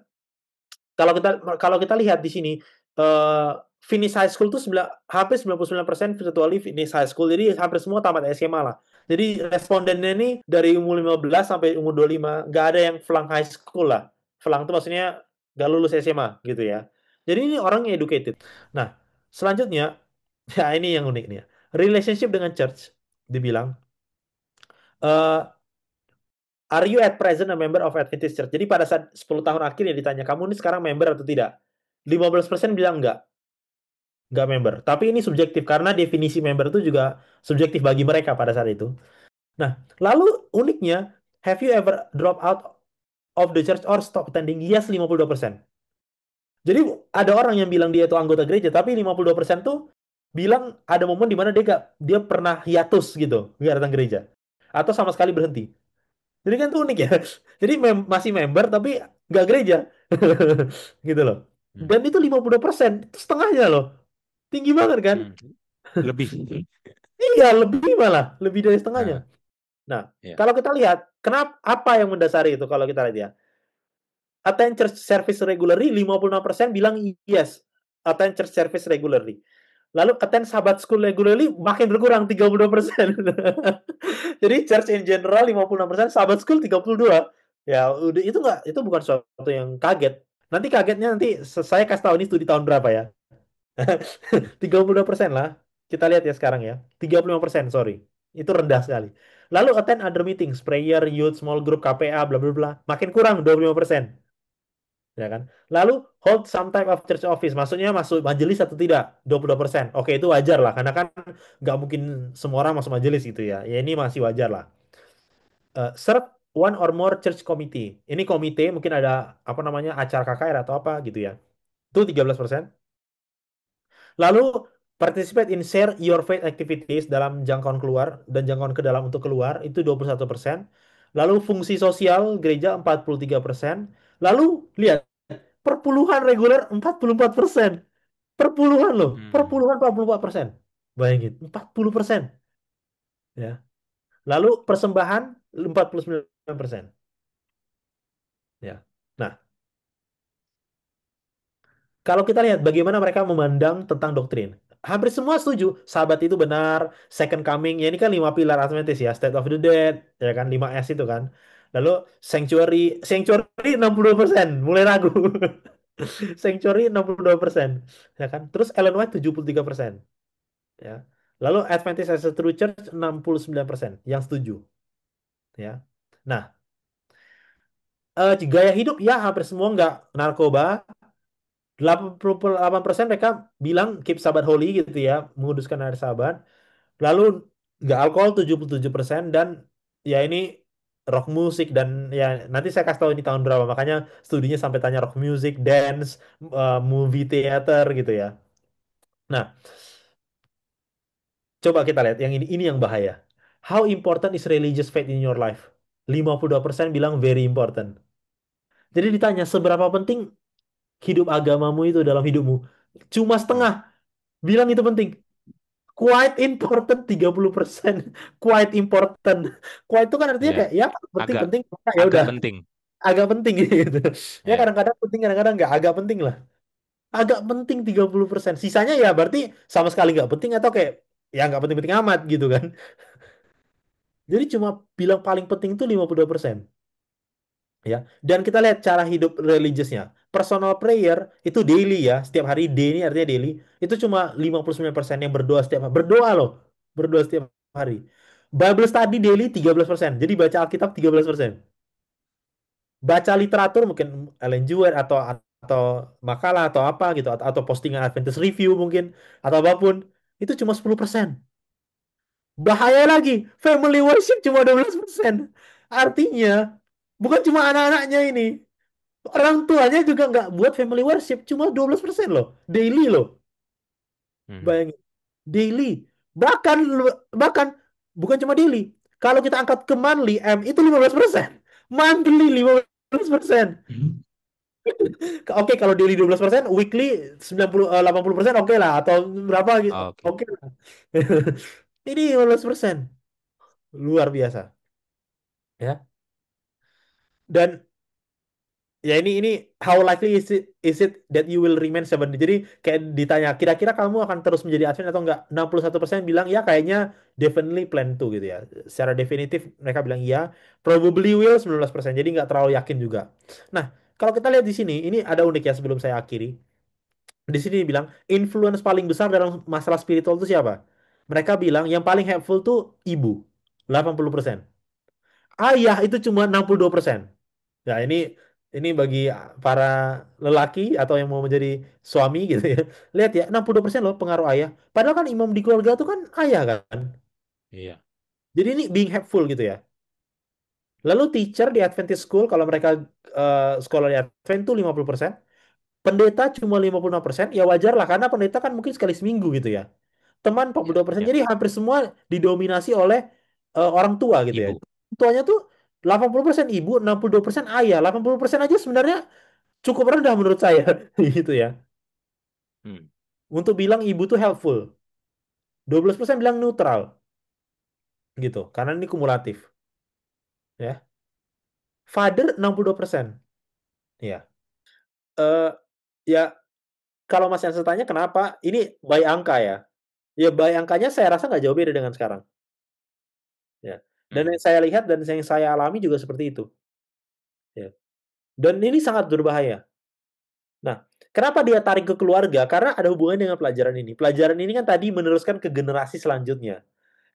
kalau kita lihat di sini, eee, finish high school tuh hampir 99% virtually finish high school, jadi hampir semua tamat SMA lah. Jadi respondennya ini dari umur 15 sampai umur 25, nggak ada yang flunk high school lah. Flunk itu maksudnya nggak lulus SMA gitu ya. Jadi ini orang educated. Nah, selanjutnya, ya ini yang unik nih ya, relationship dengan church dibilang, eee Are you at present a member of Adventist Church? Jadi pada saat 10 tahun akhir ya ditanya, kamu ini sekarang member atau tidak? 15% bilang enggak member. Tapi ini subjektif karena definisi member itu juga subjektif bagi mereka pada saat itu. Nah, lalu uniknya, have you ever drop out of the church or stop attending? Yes, 52%. Jadi ada orang yang bilang dia itu anggota gereja, tapi 52% tuh bilang ada momen di mana dia pernah hiatus gitu, nggak datang gereja. Atau sama sekali berhenti. Jadi kan tuh unik ya. Jadi masih member tapi nggak gereja. Gitu loh. Hmm. Dan itu 52%, itu setengahnya loh. Tinggi banget kan? Hmm. Lebih. Iya, lebih malah, lebih dari setengahnya. Nah, Nah, ya. kalau kita lihat, kenapa apa yang mendasari itu kalau kita lihat ya? Attend church service regularly, 56% bilang yes. Attend church service regularly. Lalu attend Sabbath school regularly makin berkurang 32%. Jadi church in general 56%, Sabbath school 32. Ya, udah itu nggak, itu bukan sesuatu yang kaget. Nanti kagetnya nanti saya kasih tahu ini studi tahun berapa ya. 32% lah. Kita lihat ya sekarang ya. 35%, sorry. Itu rendah sekali. Lalu attend other meetings, prayer, youth, small group, KPA, bla bla bla. Makin kurang 25%. Ya kan? Lalu hold some type of church office, maksudnya masuk majelis atau tidak? 22%. Oke, itu wajar lah karena kan nggak mungkin semua orang masuk majelis gitu ya. Ya ini masih wajar lah. Serve one or more church committee. Ini komite mungkin ada apa namanya acara KKR atau apa gitu ya. Itu 13%. Lalu participate in share your faith activities dalam jangkauan keluar dan jangkauan ke dalam untuk keluar itu 21%. Lalu fungsi sosial gereja 43%. Lalu lihat perpuluhan reguler 44%. Perpuluhan loh, Hmm. perpuluhan 44%. Bayangin, 40%. Ya. Lalu persembahan 49%. Ya. Nah, kalau kita lihat bagaimana mereka memandang tentang doktrin. Hampir semua setuju. Sabat itu benar, second coming. Ya ini kan 5 pilar Adventist ya. State of the dead, ya kan 5S itu kan. Lalu sanctuary, sanctuary 62%, mulai ragu. Sanctuary 62%, ya kan. Terus Ellen White 73%, ya. Lalu Adventist as a True Church 69% yang setuju, ya. Nah, gaya hidup ya hampir semua nggak narkoba. 88% mereka bilang keep Sabat holy gitu ya, menguduskan hari Sabat. Lalu nggak alkohol 77% dan ya ini rock musik dan ya nanti saya kasih tahu ini tahun berapa. Makanya studinya sampai tanya rock music, dance, movie theater gitu ya. Nah, coba kita lihat yang ini yang bahaya. How important is religious faith in your life? 52% bilang very important. Jadi ditanya seberapa penting hidup agamamu itu dalam hidupmu? Cuma Hmm. setengah bilang itu penting. Quite important 30%. Quite important. Quite itu kan artinya Ya. kayak ya Agak penting-penting ya agak udah penting. agak penting gitu. Ya Ya. kadang-kadang penting kadang-kadang nggak agak penting lah. Agak penting 30%. Sisanya ya berarti sama sekali nggak penting atau kayak ya nggak penting-penting amat gitu kan. Jadi cuma bilang paling penting itu 52%. Ya. Dan kita lihat cara hidup religiousnya. Personal prayer itu daily ya, setiap hari day ini artinya daily. Itu cuma 59% yang berdoa setiap hari. Berdoa loh. Berdoa setiap hari. Bible study daily 13%. Jadi baca Alkitab 13%. Baca literatur mungkin Ellen G. White atau makalah atau apa gitu atau postingan Adventist Review mungkin atau apapun itu cuma 10%. Bahaya lagi, family worship cuma 12%. Artinya bukan cuma anak-anaknya ini. Orang tuanya juga nggak buat family worship, cuma 12% loh. Daily loh. Hmm. Bayangin. Daily. Bahkan, bahkan bukan cuma daily. Kalau kita angkat ke monthly, M itu 15%. Monthly 15%. Oke, kalau daily 12%, weekly 80% oke lah. Atau berapa gitu. Oke. Oke lah. Ini 15%. Luar biasa. Ya. Dan ya ini how likely is it that you will remain seven. Jadi kayak ditanya kira-kira kamu akan terus menjadi admin atau enggak? 61% bilang ya kayaknya definitely plan to gitu ya. Secara definitif mereka bilang iya, probably will 19%. Jadi nggak terlalu yakin juga. Nah, kalau kita lihat di sini ini ada unik ya sebelum saya akhiri. Di sini bilang influence paling besar dalam masalah spiritual itu siapa? Mereka bilang yang paling helpful tuh ibu. 80%. ayah itu cuma 62%. Ya, ini bagi para lelaki atau yang mau menjadi suami gitu ya. Lihat ya, 62% loh pengaruh ayah. Padahal kan imam di keluarga itu kan ayah kan. Iya. Jadi ini being helpful gitu ya. Lalu teacher di Adventist School kalau mereka sekolah di Advent itu 50%, pendeta cuma 56%, ya wajar lah karena pendeta kan mungkin sekali seminggu gitu ya. Teman Iya. 42%. Iya. Jadi hampir semua didominasi oleh orang tua gitu ya. Ibu. Tuanya tuh 80% ibu, 62% ayah. 80% aja sebenarnya cukup rendah menurut saya gitu ya. Hmm. Untuk bilang ibu tuh helpful. 12% bilang neutral gitu. Karena ini kumulatif ya. Father 62%. Ya. Eh ya kalau Mas yang tanya kenapa? Ini by angka ya. Ya by angkanya saya rasa nggak jauh beda dengan sekarang. Ya. Dan Hmm. yang saya lihat dan yang saya alami juga seperti itu. Ya. Dan ini sangat berbahaya. Nah, kenapa dia tarik ke keluarga? Karena ada hubungannya dengan pelajaran ini. Pelajaran ini kan tadi meneruskan ke generasi selanjutnya.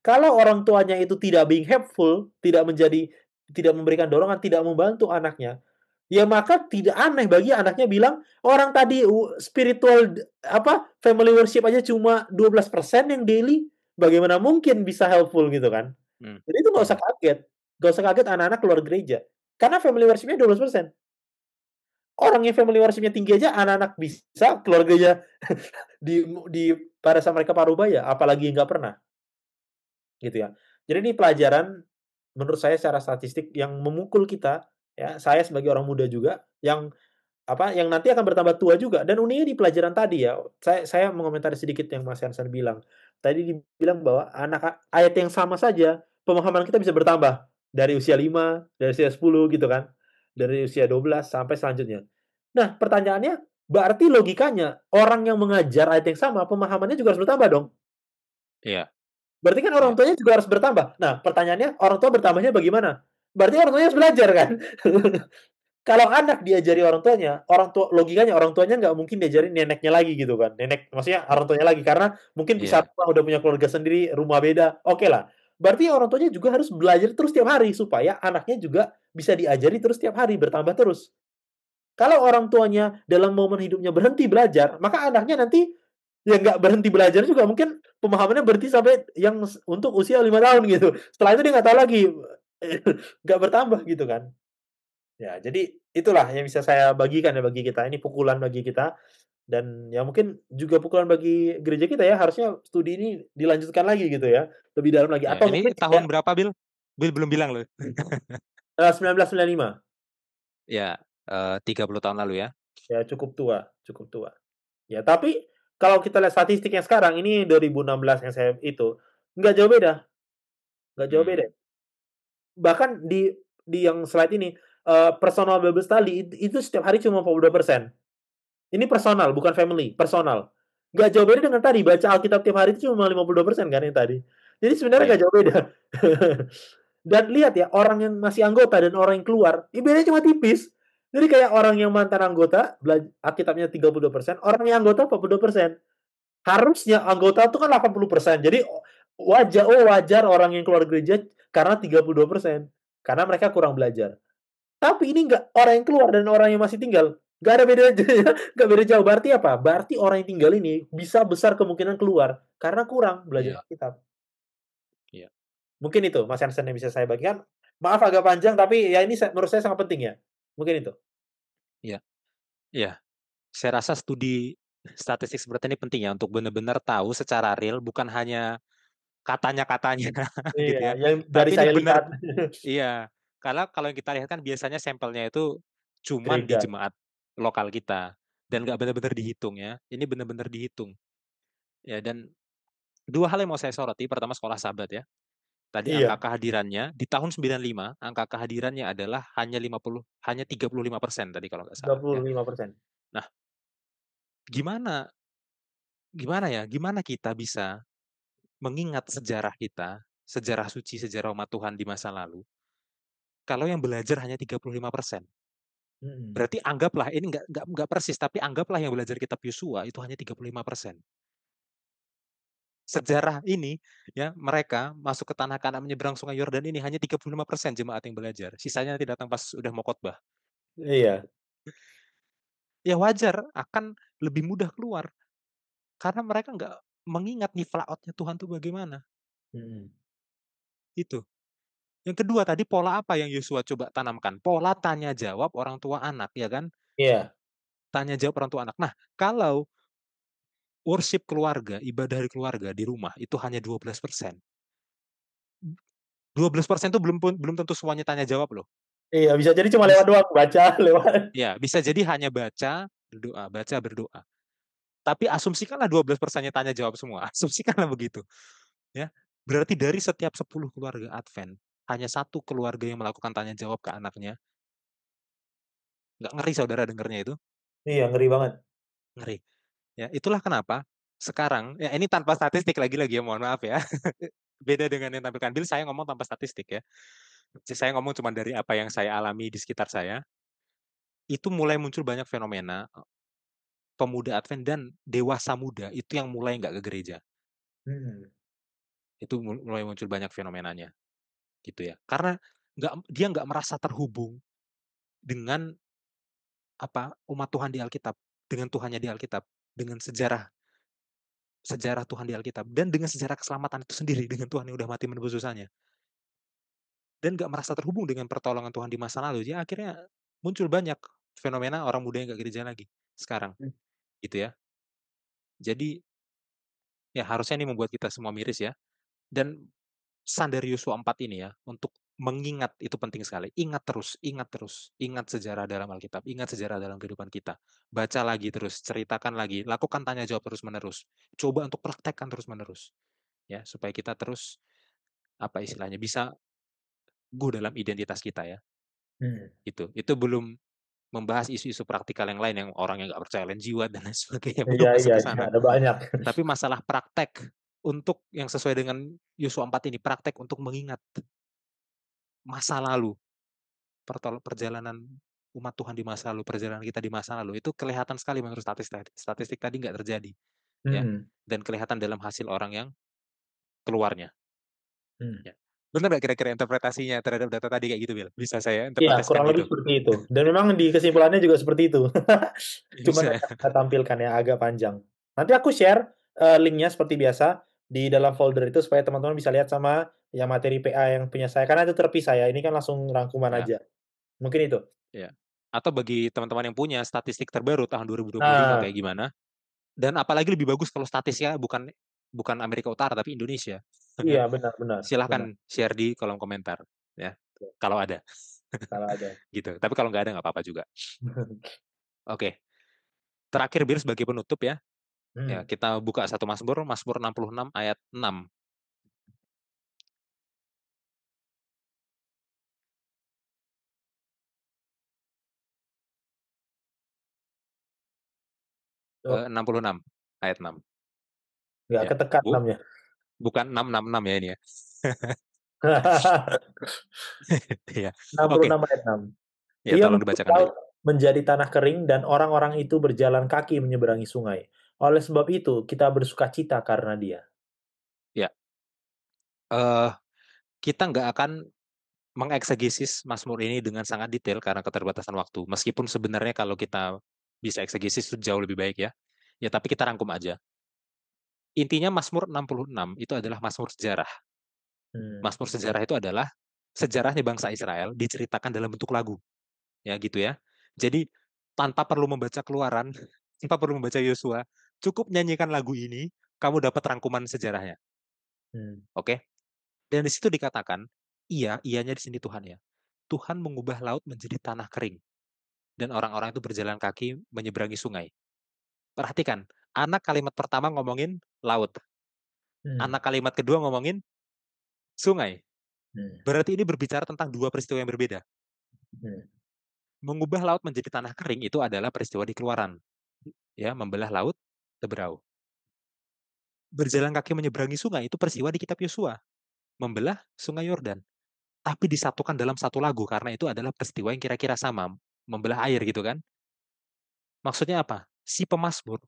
Kalau orang tuanya itu tidak being helpful, tidak memberikan dorongan, tidak membantu anaknya, ya maka tidak aneh bagi anaknya bilang orang tadi spiritual family worship aja cuma 12% yang daily, bagaimana mungkin bisa helpful gitu kan? Hmm. Jadi itu nggak usah Hmm. kaget, nggak usah kaget anak-anak keluar gereja, karena family worshipnya 12%. Orang yang family worshipnya tinggi aja anak-anak bisa keluar gereja di pada saat mereka parubaya, apalagi yang nggak pernah. Gitu ya. Jadi ini pelajaran menurut saya secara statistik yang memukul kita, ya, saya sebagai orang muda juga yang yang nanti akan bertambah tua juga dan uniknya di pelajaran tadi ya, saya mengomentari sedikit yang Mas Hansan bilang. Tadi dibilang bahwa ayat yang sama saja, pemahaman kita bisa bertambah dari usia 5 dari usia 10 gitu kan, dari usia 12 sampai selanjutnya. Nah, pertanyaannya, berarti logikanya orang yang mengajar ayat yang sama, pemahamannya juga harus bertambah dong? Iya. Berarti kan orang Iya. tuanya juga harus bertambah. Nah, pertanyaannya orang tua bertambahnya bagaimana? Berarti orang tuanya harus belajar kan? Kalau anak diajari orang tua logikanya orang tuanya nggak mungkin diajarin neneknya lagi gitu kan. Nenek maksudnya orang tuanya lagi karena mungkin pisah Iya. rumah, udah punya keluarga sendiri, rumah beda. Oke lah. Berarti orang tuanya juga harus belajar terus tiap hari supaya anaknya juga bisa diajari terus tiap hari, bertambah terus. Kalau orang tuanya dalam momen hidupnya berhenti belajar, maka anaknya nanti ya nggak berhenti belajar juga, mungkin pemahamannya berhenti sampai yang untuk usia 5 tahun gitu. Setelah itu dia nggak tahu lagi, nggak bertambah gitu kan. Ya, jadi itulah yang bisa saya bagikan ya bagi kita, ini pukulan bagi kita dan ya mungkin juga pukulan bagi gereja kita ya, harusnya studi ini dilanjutkan lagi gitu ya, lebih dalam lagi Ya. atau Ini mungkin tahun kayak berapa, Bill? Bill belum bilang loh. 1995, Ya, 30 tahun lalu ya. ya cukup tua, cukup tua. Ya, tapi kalau kita lihat statistiknya sekarang, ini 2016 yang saya itu, nggak jauh beda, nggak jauh Hmm. beda. Bahkan di yang slide ini, personal Bible study itu setiap hari cuma 42%. Ini personal, bukan family, personal. Nggak jauh beda dengan tadi, baca Alkitab tiap hari itu cuma 52% kan yang tadi. Jadi sebenarnya Iya. nggak jauh beda. Dan lihat ya, orang yang masih anggota dan orang yang keluar, bedanya cuma tipis. Jadi kayak orang yang mantan anggota, Alkitabnya 32%, orang yang anggota 42%. Harusnya anggota itu kan 80%. Jadi wajar orang yang keluar gereja karena 32%. Karena mereka kurang belajar. Tapi ini enggak, orang yang keluar dan orang yang masih tinggal, enggak ada bedanya, enggak beda jauh. Berarti apa? Berarti orang yang tinggal ini bisa besar kemungkinan keluar karena kurang belajar Iya. Alkitab. Iya. Mungkin itu Mas Hansen yang bisa saya bagikan. Maaf agak panjang tapi ya ini menurut saya sangat penting ya. Mungkin itu. Iya. Iya. Saya rasa studi statistik seperti ini penting ya untuk benar-benar tahu secara real, bukan hanya katanya-katanya Iya, gitu ya. yang dari Tapi ini saya benar, lihat iya. Karena kalau yang kita lihat kan biasanya sampelnya itu cuman di gereja. jemaat lokal kita dan nggak benar-benar dihitung ya. Ini benar-benar dihitung. Ya, dan dua hal yang mau saya soroti. Pertama, sekolah Sabat ya. Tadi angka Iya, kehadirannya di tahun 95, angka kehadirannya adalah hanya 35% tadi kalau nggak salah ya. 25%. Nah, gimana gimana ya? Gimana kita bisa mengingat sejarah kita, sejarah suci, sejarah umat Tuhan di masa lalu, kalau yang belajar hanya 35%? Mhm. Berarti anggaplah ini nggak persis, tapi anggaplah yang belajar kitab Yosua itu hanya 35%. sejarah ini ya mereka masuk ke tanah Kanaan menyeberang Sungai Yordan ini hanya 35% jemaat yang belajar. Sisanya nanti datang pas udah mau khotbah. Iya. Ya wajar akan lebih mudah keluar karena mereka nggak mengingat nih outnya Tuhan tuh bagaimana. Mm. Itu. Yang kedua tadi pola apa yang Yosua coba tanamkan? Pola tanya jawab orang tua anak, ya kan? Iya. Tanya jawab orang tua anak. Nah, kalau worship keluarga, ibadah dari keluarga di rumah itu hanya 12%. 12% itu belum tentu semuanya tanya jawab loh. Iya, bisa jadi cuma lewat Bis, doang, baca lewat. ya, bisa jadi hanya baca, berdoa. Tapi asumsikanlah 12%-nya tanya jawab semua. Asumsikanlah begitu. Ya, berarti dari setiap 10 keluarga Advent, hanya satu keluarga yang melakukan tanya jawab ke anaknya. Nggak ngeri saudara dengarnya itu? Iya, ngeri banget. Ngeri. Ya, itulah kenapa sekarang, ya ini tanpa statistik lagi-lagi ya, mohon maaf ya. Beda dengan yang tampilkan Bill, saya ngomong tanpa statistik ya. Saya ngomong cuma dari apa yang saya alami di sekitar saya. Itu mulai muncul banyak fenomena pemuda Advent dan dewasa muda itu yang mulai nggak ke gereja. Mm. Itu mulai muncul banyak fenomenanya, gitu ya. Karena dia nggak merasa terhubung dengan apa umat Tuhan di Alkitab, dengan Tuhannya di Alkitab, dengan sejarah sejarah Tuhan di Alkitab dan dengan sejarah keselamatan itu sendiri dengan Tuhan yang udah mati menebus dosanya dan nggak merasa terhubung dengan pertolongan Tuhan di masa lalu. Jadi akhirnya muncul banyak fenomena orang muda yang nggak gereja lagi sekarang, gitu ya. Jadi ya harusnya ini membuat kita semua miris ya. Dan pesan dari Yosua 4 ini ya, untuk mengingat itu penting sekali. Ingat terus, ingat terus, ingat sejarah dalam Alkitab, ingat sejarah dalam kehidupan kita. Baca lagi terus, ceritakan lagi, lakukan tanya jawab terus menerus. Coba untuk praktekkan terus menerus, ya supaya kita terus apa istilahnya bisa teguh dalam identitas kita ya. Mm. Itu belum membahas isu-isu praktikal yang lain yang orang yang nggak percaya lain jiwa dan lain sebagainya Iya, belum masuk iya, ke iya, sana. ada banyak. Tapi masalah praktek untuk yang sesuai dengan Yosua 4 ini, praktek untuk mengingat masa lalu, perjalanan umat Tuhan di masa lalu, perjalanan kita di masa lalu itu kelihatan sekali menurut statistik. Statistik tadi nggak terjadi, ya, Mm. dan kelihatan dalam hasil orang yang keluarnya. Mm. Ya. Benar nggak kira-kira interpretasinya terhadap data tadi kayak gitu, Bil? Bisa saya Iya, interpretasikan kurang lebih gitu? seperti itu. Dan memang di kesimpulannya juga seperti itu. Cuman Bisa. saya tampilkan ya agak panjang. Nanti aku share linknya seperti biasa di dalam folder itu supaya teman-teman bisa lihat sama yang materi PA yang punya saya. Karena itu terpisah ya. Ini kan langsung rangkuman Ya, aja. Mungkin itu. ya. Atau bagi teman-teman yang punya statistik terbaru tahun 2025 kayak Nah, gimana? Dan apalagi lebih bagus kalau statisnya bukan bukan Amerika Utara tapi Indonesia. iya benar-benar. Benar. Silahkan share di kolom komentar ya. Kalau ada. Kalau ada. Gitu. Tapi kalau nggak ada nggak apa-apa juga. Oke. Terakhir Bir sebagai penutup ya. Ya, Hmm. kita buka satu Mazmur, Mazmur 66 ayat 6. Oh, 66 ayat 6. nggak Ya. ketekan Bu, namanya. bukan 666 ya ini ya. Ya. Oke. 66 ayat 6. Ya, Ia tolong membuat dibacakan laut Bill. menjadi tanah kering dan orang-orang itu berjalan kaki menyeberangi sungai. Oleh sebab itu, kita bersuka cita karena dia. Ya. Eh kita nggak akan mengeksegesis Mazmur ini dengan sangat detail karena keterbatasan waktu. Meskipun sebenarnya kalau kita bisa eksegesis itu jauh lebih baik ya. Ya, tapi kita rangkum aja. Intinya Mazmur 66 itu adalah Mazmur sejarah. Hmm. Mazmur sejarah itu adalah sejarahnya bangsa Israel diceritakan dalam bentuk lagu. Ya gitu ya. Jadi tanpa perlu membaca Keluaran, tanpa perlu membaca Yosua, cukup nyanyikan lagu ini, kamu dapat rangkuman sejarahnya. Hmm. Oke? Dan di situ dikatakan, ianya di sini Tuhan ya. Tuhan mengubah laut menjadi tanah kering dan orang-orang itu berjalan kaki menyeberangi sungai. Perhatikan, anak kalimat pertama ngomongin laut, Hmm. anak kalimat kedua ngomongin sungai. Hmm. Berarti ini berbicara tentang dua peristiwa yang berbeda. Hmm. Mengubah laut menjadi tanah kering itu adalah peristiwa di Keluaran, ya, membelah laut Teberau. Berjalan kaki menyeberangi sungai itu peristiwa di kitab Yosua, membelah sungai Yordan. Tapi disatukan dalam satu lagu karena itu adalah peristiwa yang kira-kira sama, membelah air gitu kan. Maksudnya apa? Si pemazmur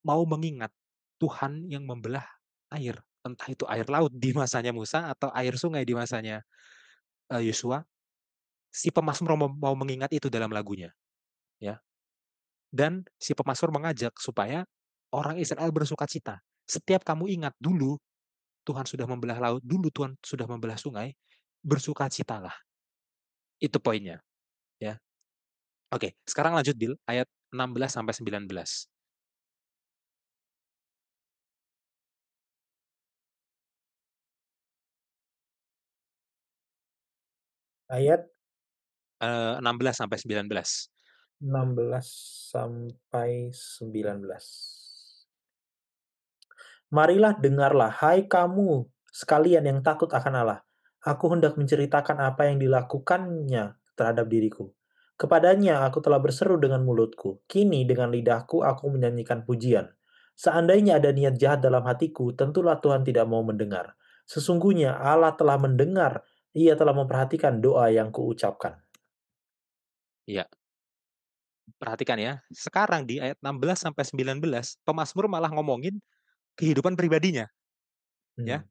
mau mengingat Tuhan yang membelah air. Entah itu air laut di masanya Musa atau air sungai di masanya Yosua, si pemazmur mau mengingat itu dalam lagunya, ya. Dan si pemazmur mengajak supaya orang Israel bersukacita. Setiap kamu ingat dulu Tuhan sudah membelah laut, dulu Tuhan sudah membelah sungai, bersukacitalah. Itu poinnya, ya. Oke, sekarang lanjut Bil, ayat 16 sampai 19. Ayat 16 sampai 19. 16 sampai 19. Marilah dengarlah, hai kamu sekalian yang takut akan Allah. Aku hendak menceritakan apa yang dilakukannya terhadap diriku. Kepadanya aku telah berseru dengan mulutku. Kini dengan lidahku aku menyanyikan pujian. Seandainya ada niat jahat dalam hatiku, tentulah Tuhan tidak mau mendengar. Sesungguhnya Allah telah mendengar, Ia telah memperhatikan doa yang kuucapkan. Iya, perhatikan ya. Sekarang di ayat 16 sampai 19, pemazmur malah ngomongin kehidupan pribadinya, ya. Hmm,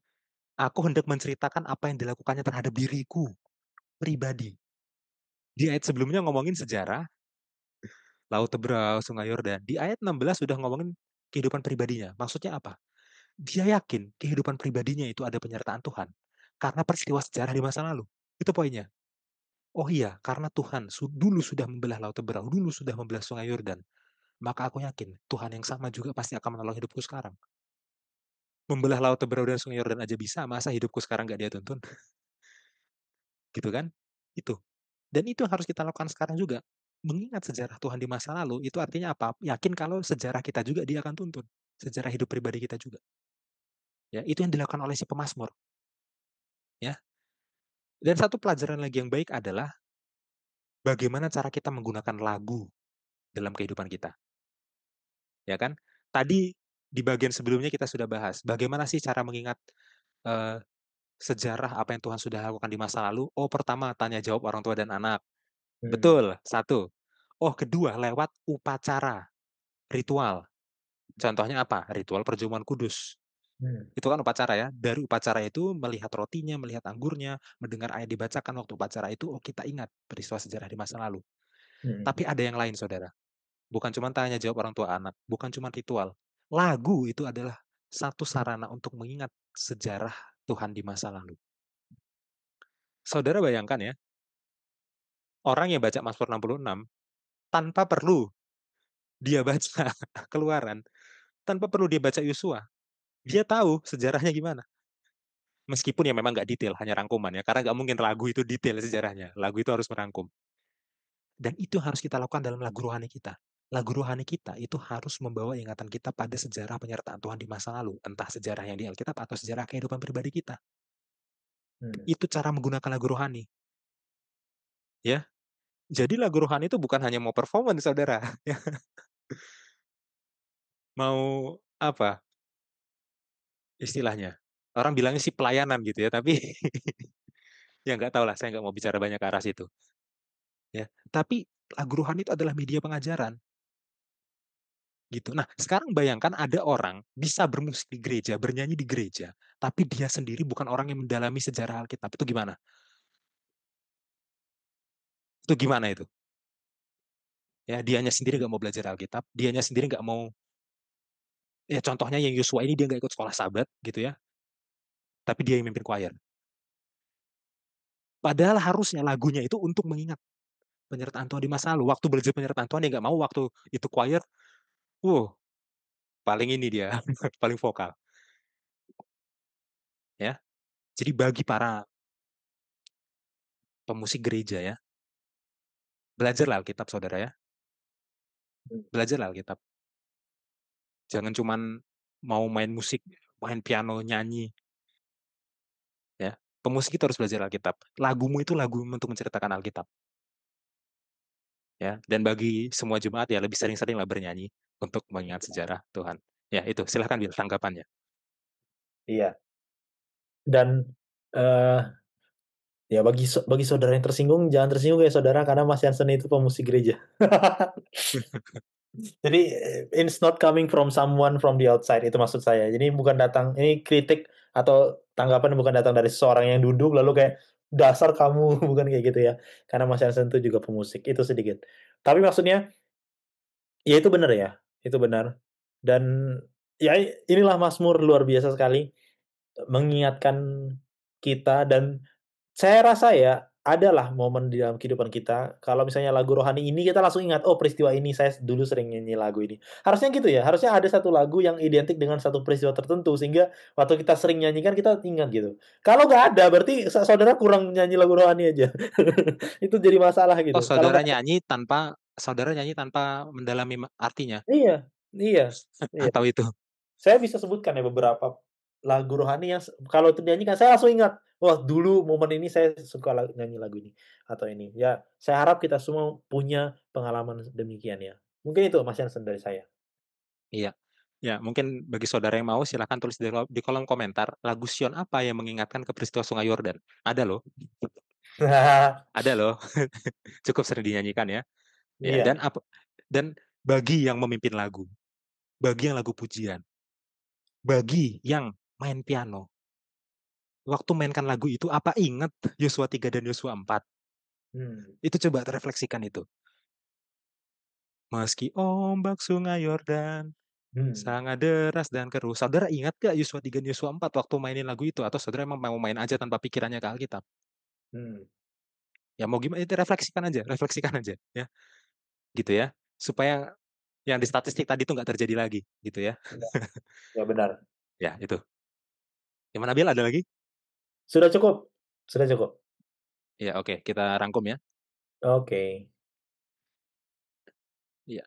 Aku hendak menceritakan apa yang dilakukannya terhadap diriku pribadi. Di ayat sebelumnya ngomongin sejarah, Laut Teberau, Sungai Yordan. Di ayat 16 sudah ngomongin kehidupan pribadinya. Maksudnya apa? Dia yakin kehidupan pribadinya itu ada penyertaan Tuhan. Karena peristiwa sejarah di masa lalu. Itu poinnya. Oh iya, karena Tuhan dulu sudah membelah Laut Teberau, dulu sudah membelah Sungai Yordan. Maka aku yakin Tuhan yang sama juga pasti akan menolong hidupku sekarang. Membelah Laut Teberau dan Sungai Yordan aja bisa, masa hidupku sekarang gak dia tuntun? Gitu kan? Itu. Dan itu yang harus kita lakukan sekarang juga. Mengingat sejarah Tuhan di masa lalu, itu artinya apa? Yakin kalau sejarah kita juga dia akan tuntun. Sejarah hidup pribadi kita juga. Ya, itu yang dilakukan oleh si pemazmur. Ya. Dan satu pelajaran lagi yang baik adalah bagaimana cara kita menggunakan lagu dalam kehidupan kita. Ya kan? Tadi di bagian sebelumnya kita sudah bahas bagaimana sih cara mengingat eh, sejarah apa yang Tuhan sudah lakukan di masa lalu. Oh, pertama tanya jawab orang tua dan anak. hmm, Betul, satu. Oh, kedua lewat upacara, ritual. Contohnya apa? Ritual perjamuan kudus. hmm, Itu kan upacara ya. Dari upacara itu melihat rotinya, melihat anggurnya, mendengar ayat dibacakan waktu upacara itu, oh kita ingat peristiwa sejarah di masa lalu. hmm, Tapi ada yang lain, saudara. Bukan cuma tanya jawab orang tua anak, bukan cuma ritual. Lagu itu adalah satu sarana untuk mengingat sejarah Tuhan di masa lalu. Saudara bayangkan ya, orang yang baca Mazmur 66 tanpa perlu dia baca Keluaran, tanpa perlu dia baca Yosua, dia tahu sejarahnya gimana. Meskipun ya memang nggak detail, hanya rangkuman ya, karena nggak mungkin lagu itu detail sejarahnya. Lagu itu harus merangkum. Dan itu yang harus kita lakukan dalam lagu rohani kita. Lagu rohani kita itu harus membawa ingatan kita pada sejarah penyertaan Tuhan di masa lalu. Entah sejarah yang di Alkitab atau sejarah kehidupan pribadi kita. hmm. Itu cara menggunakan lagu rohani. Ya, jadi lagu rohani itu bukan hanya mau performance, saudara. Ya, mau apa istilahnya? Orang bilangnya sih pelayanan gitu ya, tapi ya nggak tahu lah. Saya nggak mau bicara banyak ke arah situ. Ya, tapi lagu rohani itu adalah media pengajaran. Gitu. Nah, sekarang bayangkan ada orang bisa bermusik di gereja, bernyanyi di gereja, tapi dia sendiri bukan orang yang mendalami sejarah Alkitab. Itu gimana? Itu gimana itu? Ya, dianya sendiri nggak mau belajar Alkitab, dianya sendiri nggak mau, ya contohnya yang Yosua ini dia nggak ikut sekolah Sabat gitu ya, tapi dia yang mimpin choir. Padahal harusnya lagunya itu untuk mengingat penyertaan Tuhan di masa lalu. Waktu belajar penyertaan Tuhan dia nggak mau, waktu itu choir, wow, paling ini dia, paling vokal. Ya, jadi bagi para pemusik gereja ya, belajarlah Alkitab saudara ya, belajarlah Alkitab. Jangan cuman mau main musik, main piano, nyanyi, ya. Pemusik itu harus belajar Alkitab. Lagumu itu lagu untuk menceritakan Alkitab, ya. Dan bagi semua jemaat ya lebih sering-sering lah bernyanyi untuk mengingat sejarah Tuhan. Ya, itu. Silahkan Bil, tanggapannya. Iya. Dan eh ya bagi saudara yang tersinggung, jangan tersinggung ya saudara karena Mas Jansen itu pemusik gereja. Jadi it's not coming from someone from the outside itu maksud saya. Jadi bukan datang ini kritik atau tanggapan bukan datang dari seseorang yang duduk lalu kayak dasar kamu bukan kayak gitu ya. Karena Mas Hansen itu juga pemusik itu sedikit. Tapi maksudnya ya itu benar ya, itu benar. Dan ya inilah Mazmur luar biasa sekali mengingatkan kita dan saya rasa ya, adalah momen di dalam kehidupan kita, kalau misalnya lagu rohani ini kita langsung ingat, "Oh peristiwa ini, saya dulu sering nyanyi lagu ini." Harusnya gitu ya, harusnya ada satu lagu yang identik dengan satu peristiwa tertentu, sehingga waktu kita sering nyanyikan kita ingat gitu. Kalau nggak ada, berarti saudara kurang nyanyi lagu rohani aja. Itu jadi masalah Oh, gitu. Kalau nggak ada saudara nyanyi tanpa mendalami artinya, iya iya iya. atau itu? Saya bisa sebutkan ya beberapa lagu rohani yang kalau itu dinyanyikan saya langsung ingat, "Wah dulu momen ini saya suka nyanyi lagu ini," atau ini. Ya, saya harap kita semua punya pengalaman demikian ya. Mungkin itu Mas Jansen dari saya. Iya. Ya, mungkin bagi saudara yang mau silahkan tulis di kolom komentar, lagu Sion apa yang mengingatkan ke peristiwa Sungai Yordan? Ada loh, ada loh. Cukup sering dinyanyikan ya. Ya, Iya, dan bagi yang memimpin lagu, bagi yang lagu pujian, bagi yang main piano, waktu mainkan lagu itu apa ingat Yosua 3 dan Yosua 4? mmm, Itu coba terefleksikan itu. Meski ombak Sungai Yordan hmm, sangat deras dan keruh. Saudara ingat gak Yosua 3 dan Yosua 4 waktu mainin lagu itu? Atau saudara emang mau main aja tanpa pikirannya ke Alkitab? hmm, Ya mau gimana, itu refleksikan aja ya. Gitu ya. Supaya yang di statistik tadi itu nggak terjadi lagi. Gitu ya. iya, ya benar. Ya, itu. Gimana Bil, ada lagi? Sudah cukup sudah cukup. Ya, oke. Kita rangkum ya. Oke Ya.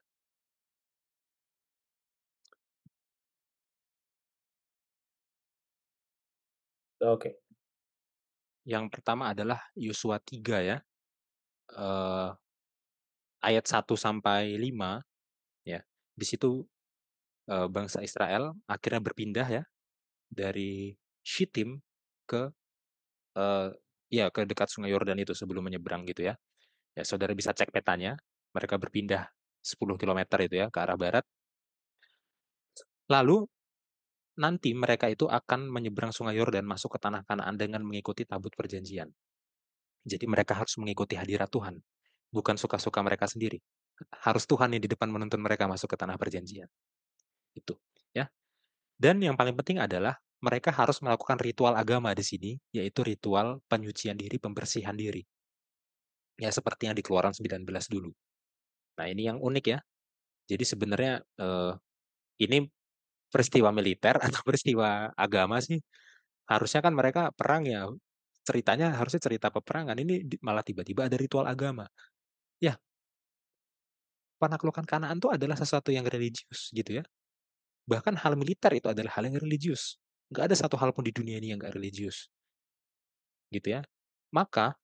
oke Yang pertama adalah Yosua 3 ya. Eh, ayat 1 sampai 5 ya. Di situ bangsa Israel akhirnya berpindah ya dari Shittim ke eh, ya ke dekat Sungai Yordan itu sebelum menyeberang gitu ya. Ya, saudara bisa cek petanya. Mereka berpindah 10 kilometer itu ya ke arah barat. Lalu nanti mereka itu akan menyeberang Sungai Yordan masuk ke tanah Kanaan dengan mengikuti tabut perjanjian. Jadi mereka harus mengikuti hadirat Tuhan, bukan suka-suka mereka sendiri. Harus Tuhan yang di depan menuntun mereka masuk ke tanah perjanjian. Itu, ya. Dan yang paling penting adalah mereka harus melakukan ritual agama di sini, yaitu ritual penyucian diri, pembersihan diri. Ya seperti yang di Keluaran 19 dulu. Nah, ini yang unik ya. Jadi sebenarnya ini peristiwa militer atau peristiwa agama sih. Harusnya kan mereka perang ya, ceritanya harusnya cerita peperangan. Ini malah tiba-tiba ada ritual agama. Ya, penaklukan Kanaan itu adalah sesuatu yang religius gitu ya. Bahkan hal militer itu adalah hal yang religius. Nggak ada satu hal pun di dunia ini yang nggak religius gitu ya. Maka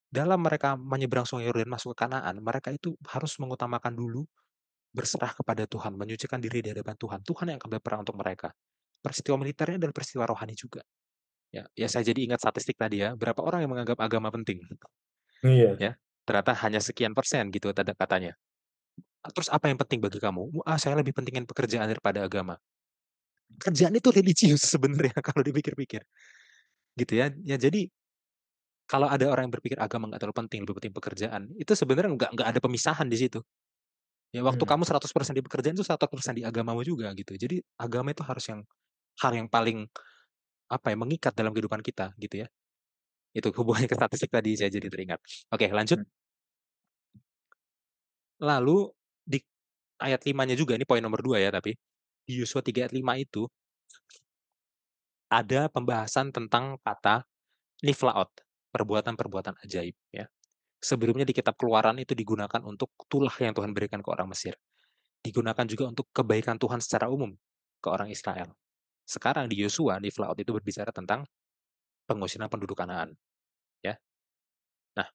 dalam mereka menyeberang Sungai Yordan masuk ke Kanaan, mereka itu harus mengutamakan dulu berserah kepada Tuhan, menyucikan diri di hadapan Tuhan. Tuhan yang akan berperang untuk mereka. Peristiwa militernya dan peristiwa rohani juga. Ya, ya saya jadi ingat statistik tadi ya, berapa orang yang menganggap agama penting, iya, ya. Ternyata hanya sekian persen gitu tanda katanya. Terus apa yang penting bagi kamu? Saya lebih pentingin pekerjaan daripada agama. Kerjaan itu religius sebenarnya kalau dipikir-pikir, gitu ya. Ya jadi kalau ada orang yang berpikir agama nggak terlalu penting, lebih penting pekerjaan, itu sebenarnya nggak ada pemisahan di situ. Ya waktu mmm, kamu 100% di pekerjaan itu 100% di agamamu juga gitu. Jadi agama itu harus yang hal yang paling apa ya mengikat dalam kehidupan kita gitu ya. Itu hubungannya ke statistik tadi saya jadi teringat. Oke, lanjut. mmm, Lalu di ayat 5-nya juga ini poin nomor 2 ya tapi di Yosua 3 ayat 5 itu ada pembahasan tentang kata niflaot, perbuatan-perbuatan ajaib ya. Sebelumnya di kitab Keluaran itu digunakan untuk tulah yang Tuhan berikan ke orang Mesir. Digunakan juga untuk kebaikan Tuhan secara umum ke orang Israel. Sekarang di Yosua, niflaot itu berbicara tentang pengusiran penduduk Kanaan ya. Nah,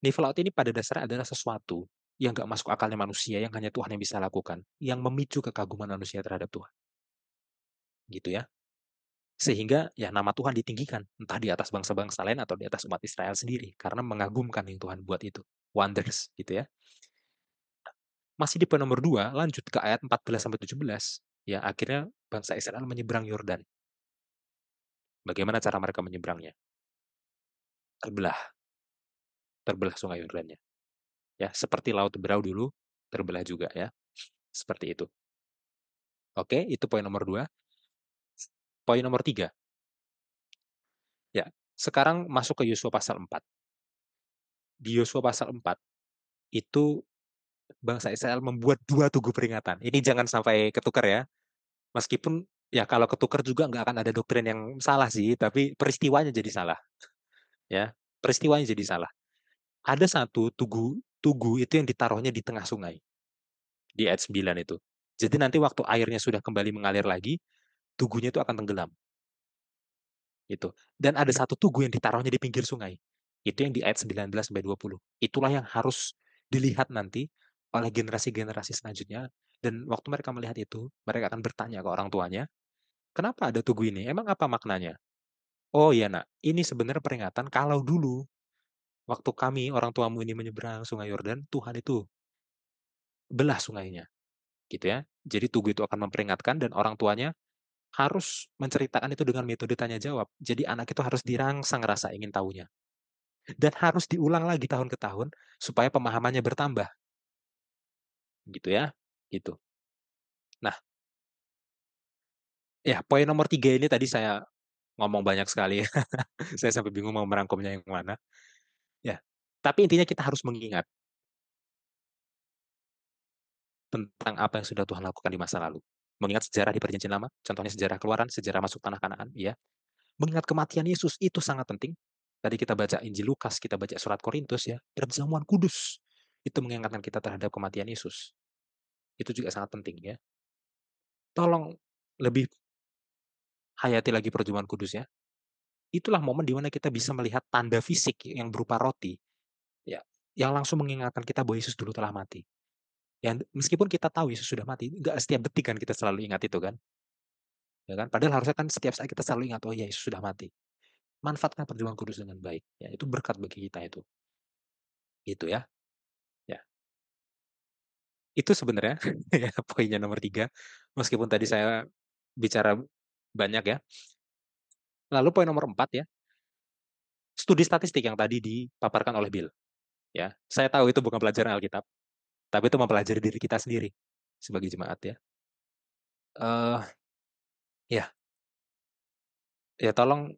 niflaot ini pada dasarnya adalah sesuatu yang nggak masuk akalnya manusia, yang hanya Tuhan yang bisa lakukan, yang memicu kekaguman manusia terhadap Tuhan. Gitu ya. Sehingga ya nama Tuhan ditinggikan, entah di atas bangsa-bangsa lain atau di atas umat Israel sendiri, karena mengagumkan yang Tuhan buat itu. Wonders gitu ya. Masih di poin nomor 2, lanjut ke ayat 14 sampai 17. Ya, akhirnya bangsa Israel menyeberang Yordan. Bagaimana cara mereka menyeberangnya? Terbelah, terbelah sungai Yordannya. Ya, seperti Laut Berau dulu, terbelah juga ya. Seperti itu. Oke, itu poin nomor 2. Poin nomor 3. Ya, sekarang masuk ke Yosua pasal 4. Di Yosua pasal 4, itu bangsa Israel membuat 2 tugu peringatan. Ini jangan sampai ketukar ya. Meskipun ya kalau ketukar juga nggak akan ada doktrin yang salah sih, tapi peristiwanya jadi salah. Ya, peristiwanya jadi salah. Ada satu tugu tugu itu yang ditaruhnya di tengah sungai di ayat 9 itu. Jadi nanti waktu airnya sudah kembali mengalir lagi, tugunya itu akan tenggelam gitu. Dan ada satu tugu yang ditaruhnya di pinggir sungai. Itu yang di ayat 19 sampai 20. Itulah yang harus dilihat nanti oleh generasi-generasi selanjutnya, dan waktu mereka melihat itu, mereka akan bertanya ke orang tuanya, "Kenapa ada tugu ini? Emang apa maknanya?" "Oh iya, Nak, ini sebenarnya peringatan kalau dulu waktu kami orang tuamu ini menyeberang Sungai Yordan, Tuhan itu belah sungainya." Gitu ya. Jadi tugu itu akan memperingatkan, dan orang tuanya harus menceritakan itu dengan metode tanya jawab. Jadi anak itu harus dirangsang rasa ingin tahunya. Dan harus diulang lagi tahun ke tahun supaya pemahamannya bertambah. Gitu ya. Gitu. Nah, ya poin nomor 3 ini tadi saya ngomong banyak sekali ya. Saya sampai bingung mau merangkumnya yang mana. Ya. Tapi intinya kita harus mengingat tentang apa yang sudah Tuhan lakukan di masa lalu. Mengingat sejarah di Perjanjian Lama, contohnya sejarah keluaran, sejarah masuk tanah Kanaan, ya. Mengingat kematian Yesus itu sangat penting. Tadi kita baca Injil Lukas, kita baca surat Korintus ya, perjamuan kudus. Itu mengingatkan kita terhadap kematian Yesus. Itu juga sangat penting ya. Tolong lebih hayati lagi perjamuan kudus ya. Itulah momen di mana kita bisa melihat tanda fisik yang berupa roti, ya, yang langsung mengingatkan kita bahwa Yesus dulu telah mati. Ya, meskipun kita tahu Yesus sudah mati, nggak setiap detik kan kita selalu ingat itu kan, ya kan? Padahal harusnya kan setiap saat kita selalu ingat, oh ya Yesus sudah mati. Manfaatkan perjamuan kudus dengan baik. Ya, itu berkat bagi kita itu. Gitu ya. Ya, itu sebenarnya ya, poinnya nomor 3. Meskipun tadi saya bicara banyak ya. Lalu poin nomor 4 ya, studi statistik yang tadi dipaparkan oleh Bill. Ya, saya tahu itu bukan pelajaran Alkitab, tapi itu mempelajari diri kita sendiri sebagai jemaat ya. Ya, ya tolong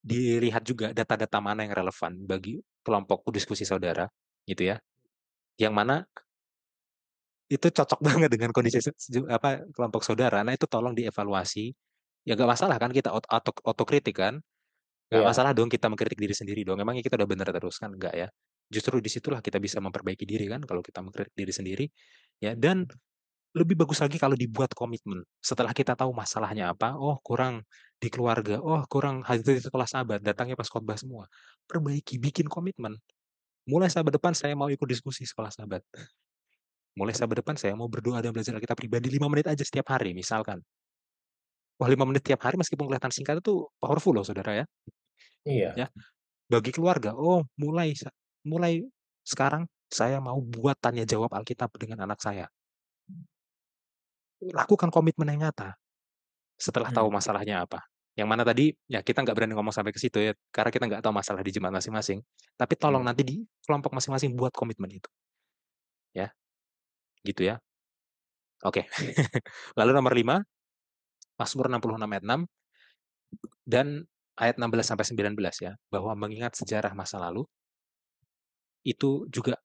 dilihat juga data-data mana yang relevan bagi kelompok diskusi saudara, gitu ya. Yang mana itu cocok banget dengan kondisi apa kelompok saudara. Nah itu tolong dievaluasi. Ya gak masalah kan kita otokritik kan. Gak Iya. masalah dong kita mengkritik diri sendiri dong. Emangnya kita udah benar terus kan? Enggak ya. Justru disitulah kita bisa memperbaiki diri kan kalau kita mengkritik diri sendiri. Ya, dan lebih bagus lagi kalau dibuat komitmen. Setelah kita tahu masalahnya apa, oh kurang di keluarga, oh kurang hadir di sekolah sahabat, datangnya pas khotbah semua. Perbaiki, bikin komitmen. Mulai sahabat depan saya mau ikut diskusi sekolah sahabat. Mulai sahabat depan saya mau berdoa dan belajar Alkitab pribadi 5 menit aja setiap hari misalkan. Wah, 5 menit tiap hari meskipun kelihatan singkat itu powerful loh saudara ya. Iya. Ya, bagi keluarga, oh mulai mulai sekarang saya mau buat tanya jawab Alkitab dengan anak saya. Lakukan komitmen yang nyata setelah tahu Hmm. masalahnya apa. Yang mana tadi ya kita nggak berani ngomong sampai ke situ ya, karena kita nggak tahu masalah di jemaat masing-masing. Tapi tolong Hmm. nanti di kelompok masing-masing buat komitmen itu, ya, gitu ya. Oke. Lalu nomor 5, Mazmur 66 ayat 6 dan ayat 16 sampai 19 ya, bahwa mengingat sejarah masa lalu itu juga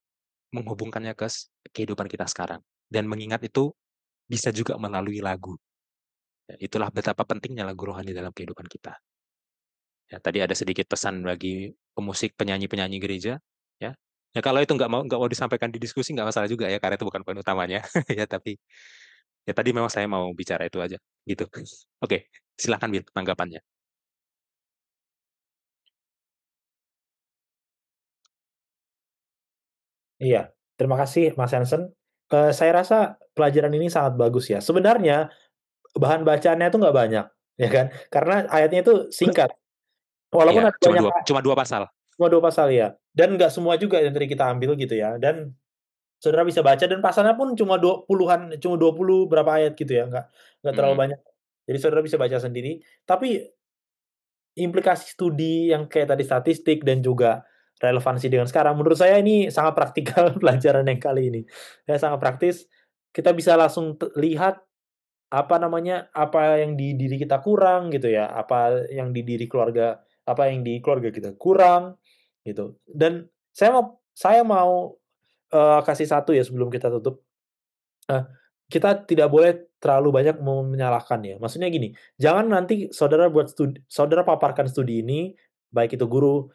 menghubungkannya ke kehidupan kita sekarang. Dan mengingat itu bisa juga melalui lagu. Ya, itulah betapa pentingnya lagu rohani dalam kehidupan kita. Ya, tadi ada sedikit pesan bagi pemusik, penyanyi-penyanyi gereja. Ya, ya kalau itu nggak mau disampaikan di diskusi nggak masalah juga ya, karena itu bukan poin utamanya. Ya, tapi ya tadi memang saya mau bicara itu aja. Gitu. Oke, silakan Bil, tanggapannya. Iya. Terima kasih Mas Hansen. Saya rasa pelajaran ini sangat bagus ya. Sebenarnya bahan bacaannya itu nggak banyak, ya kan? Karena ayatnya itu singkat. Walaupun Iya, ada banyak, cuma dua pasal. cuma 2 pasal ya. Dan nggak semua juga yang tadi kita ambil gitu ya. Dan Saudara bisa baca dan pasalnya pun cuma 20-an, cuma 20 berapa ayat gitu ya, nggak terlalu Mm. banyak. Jadi saudara bisa baca sendiri, tapi implikasi studi yang kayak tadi statistik dan juga relevansi dengan sekarang, menurut saya ini sangat praktikal pelajaran yang kali ini. Ya sangat praktis, kita bisa langsung lihat, apa namanya, apa yang di diri kita kurang gitu ya, apa yang di keluarga kita kurang, gitu. Dan saya mau kasih satu ya sebelum kita tutup. Eee, kita tidak boleh terlalu banyak menyalahkan ya. Maksudnya gini, jangan nanti saudara paparkan studi ini, baik itu guru,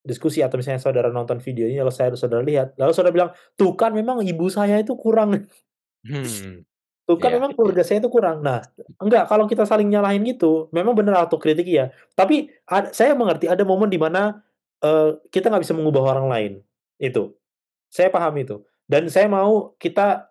diskusi, atau misalnya saudara nonton video ini lalu saudara lihat, lalu saudara bilang, "Tuh kan memang ibu saya itu kurang, Hmm. tuh kan Ya, memang ya. keluarga saya itu kurang." Nah, enggak, kalau kita saling nyalahin gitu, memang benar autokritik ya, tapi saya mengerti ada momen di mana, kita nggak bisa mengubah orang lain, itu. Saya paham itu, dan saya mau kita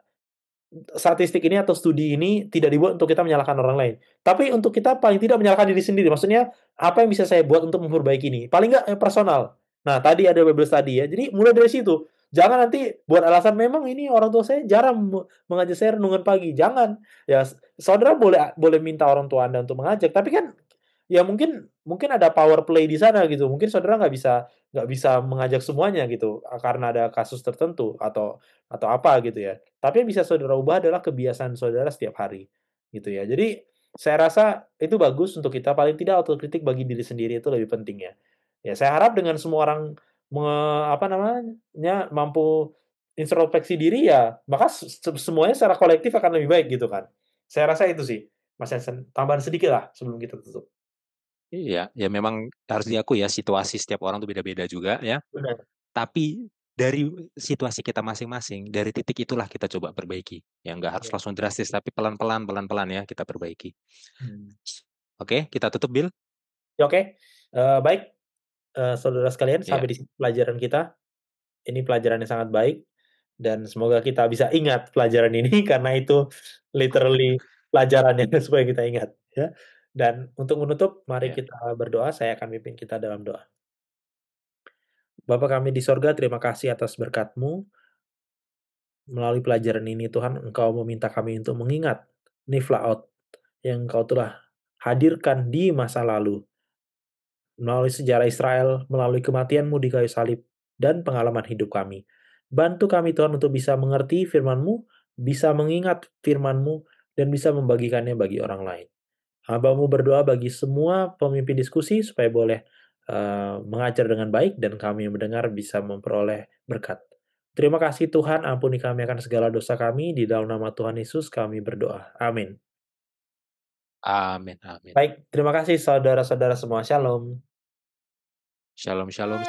statistik ini atau studi ini tidak dibuat untuk kita menyalahkan orang lain. Tapi untuk kita paling tidak menyalahkan diri sendiri. Maksudnya, apa yang bisa saya buat untuk memperbaiki ini? Paling nggak personal. Nah, tadi ada Bible study ya. Jadi mulai dari situ. Jangan nanti buat alasan memang ini orang tua saya jarang mengajak saya renungan pagi. Jangan. Ya, saudara boleh boleh minta orang tua Anda untuk mengajak, tapi kan ya mungkin mungkin ada power play di sana gitu. Mungkin saudara nggak bisa mengajak semuanya gitu, karena ada kasus tertentu atau apa gitu ya. Tapi yang bisa saudara ubah adalah kebiasaan saudara setiap hari, gitu ya. Jadi, saya rasa itu bagus untuk kita, paling tidak autokritik bagi diri sendiri itu lebih penting ya. Ya saya harap dengan semua orang apa namanya, mampu introspeksi diri ya, maka semuanya secara kolektif akan lebih baik gitu kan. Saya rasa itu sih, Mas Hansen. Tambahan sedikit lah sebelum kita tutup. Iya, ya memang harus diakui ya situasi setiap orang tuh beda-beda juga ya. Benar. Tapi dari situasi kita masing-masing, dari titik itulah kita coba perbaiki. Ya nggak harus Ya. langsung drastis, tapi pelan-pelan, pelan-pelan ya kita perbaiki. Hmm. Oke, kita tutup, Bill. Ya oke, baik, saudara sekalian Ya, sampai di sini pelajaran kita. Ini pelajaran yang sangat baik dan semoga kita bisa ingat pelajaran ini karena itu literally pelajaran yang supaya kita ingat ya. Dan untuk menutup, mari ya. kita berdoa, saya akan pimpin kita dalam doa. Bapa kami di sorga, terima kasih atas berkat-Mu. Melalui pelajaran ini Tuhan, Engkau meminta kami untuk mengingat niflaot yang Engkau telah hadirkan di masa lalu. Melalui sejarah Israel, melalui kematian-Mu di kayu salib, dan pengalaman hidup kami. Bantu kami Tuhan untuk bisa mengerti firman-Mu, bisa mengingat firman-Mu, dan bisa membagikannya bagi orang lain. Hamba-Mu berdoa bagi semua pemimpin diskusi supaya boleh mengajar dengan baik dan kami yang mendengar bisa memperoleh berkat. Terima kasih Tuhan, ampuni kami akan segala dosa kami, di dalam nama Tuhan Yesus kami berdoa. Amin. Amin, amin. Baik, terima kasih saudara-saudara semua. Shalom. Shalom, shalom.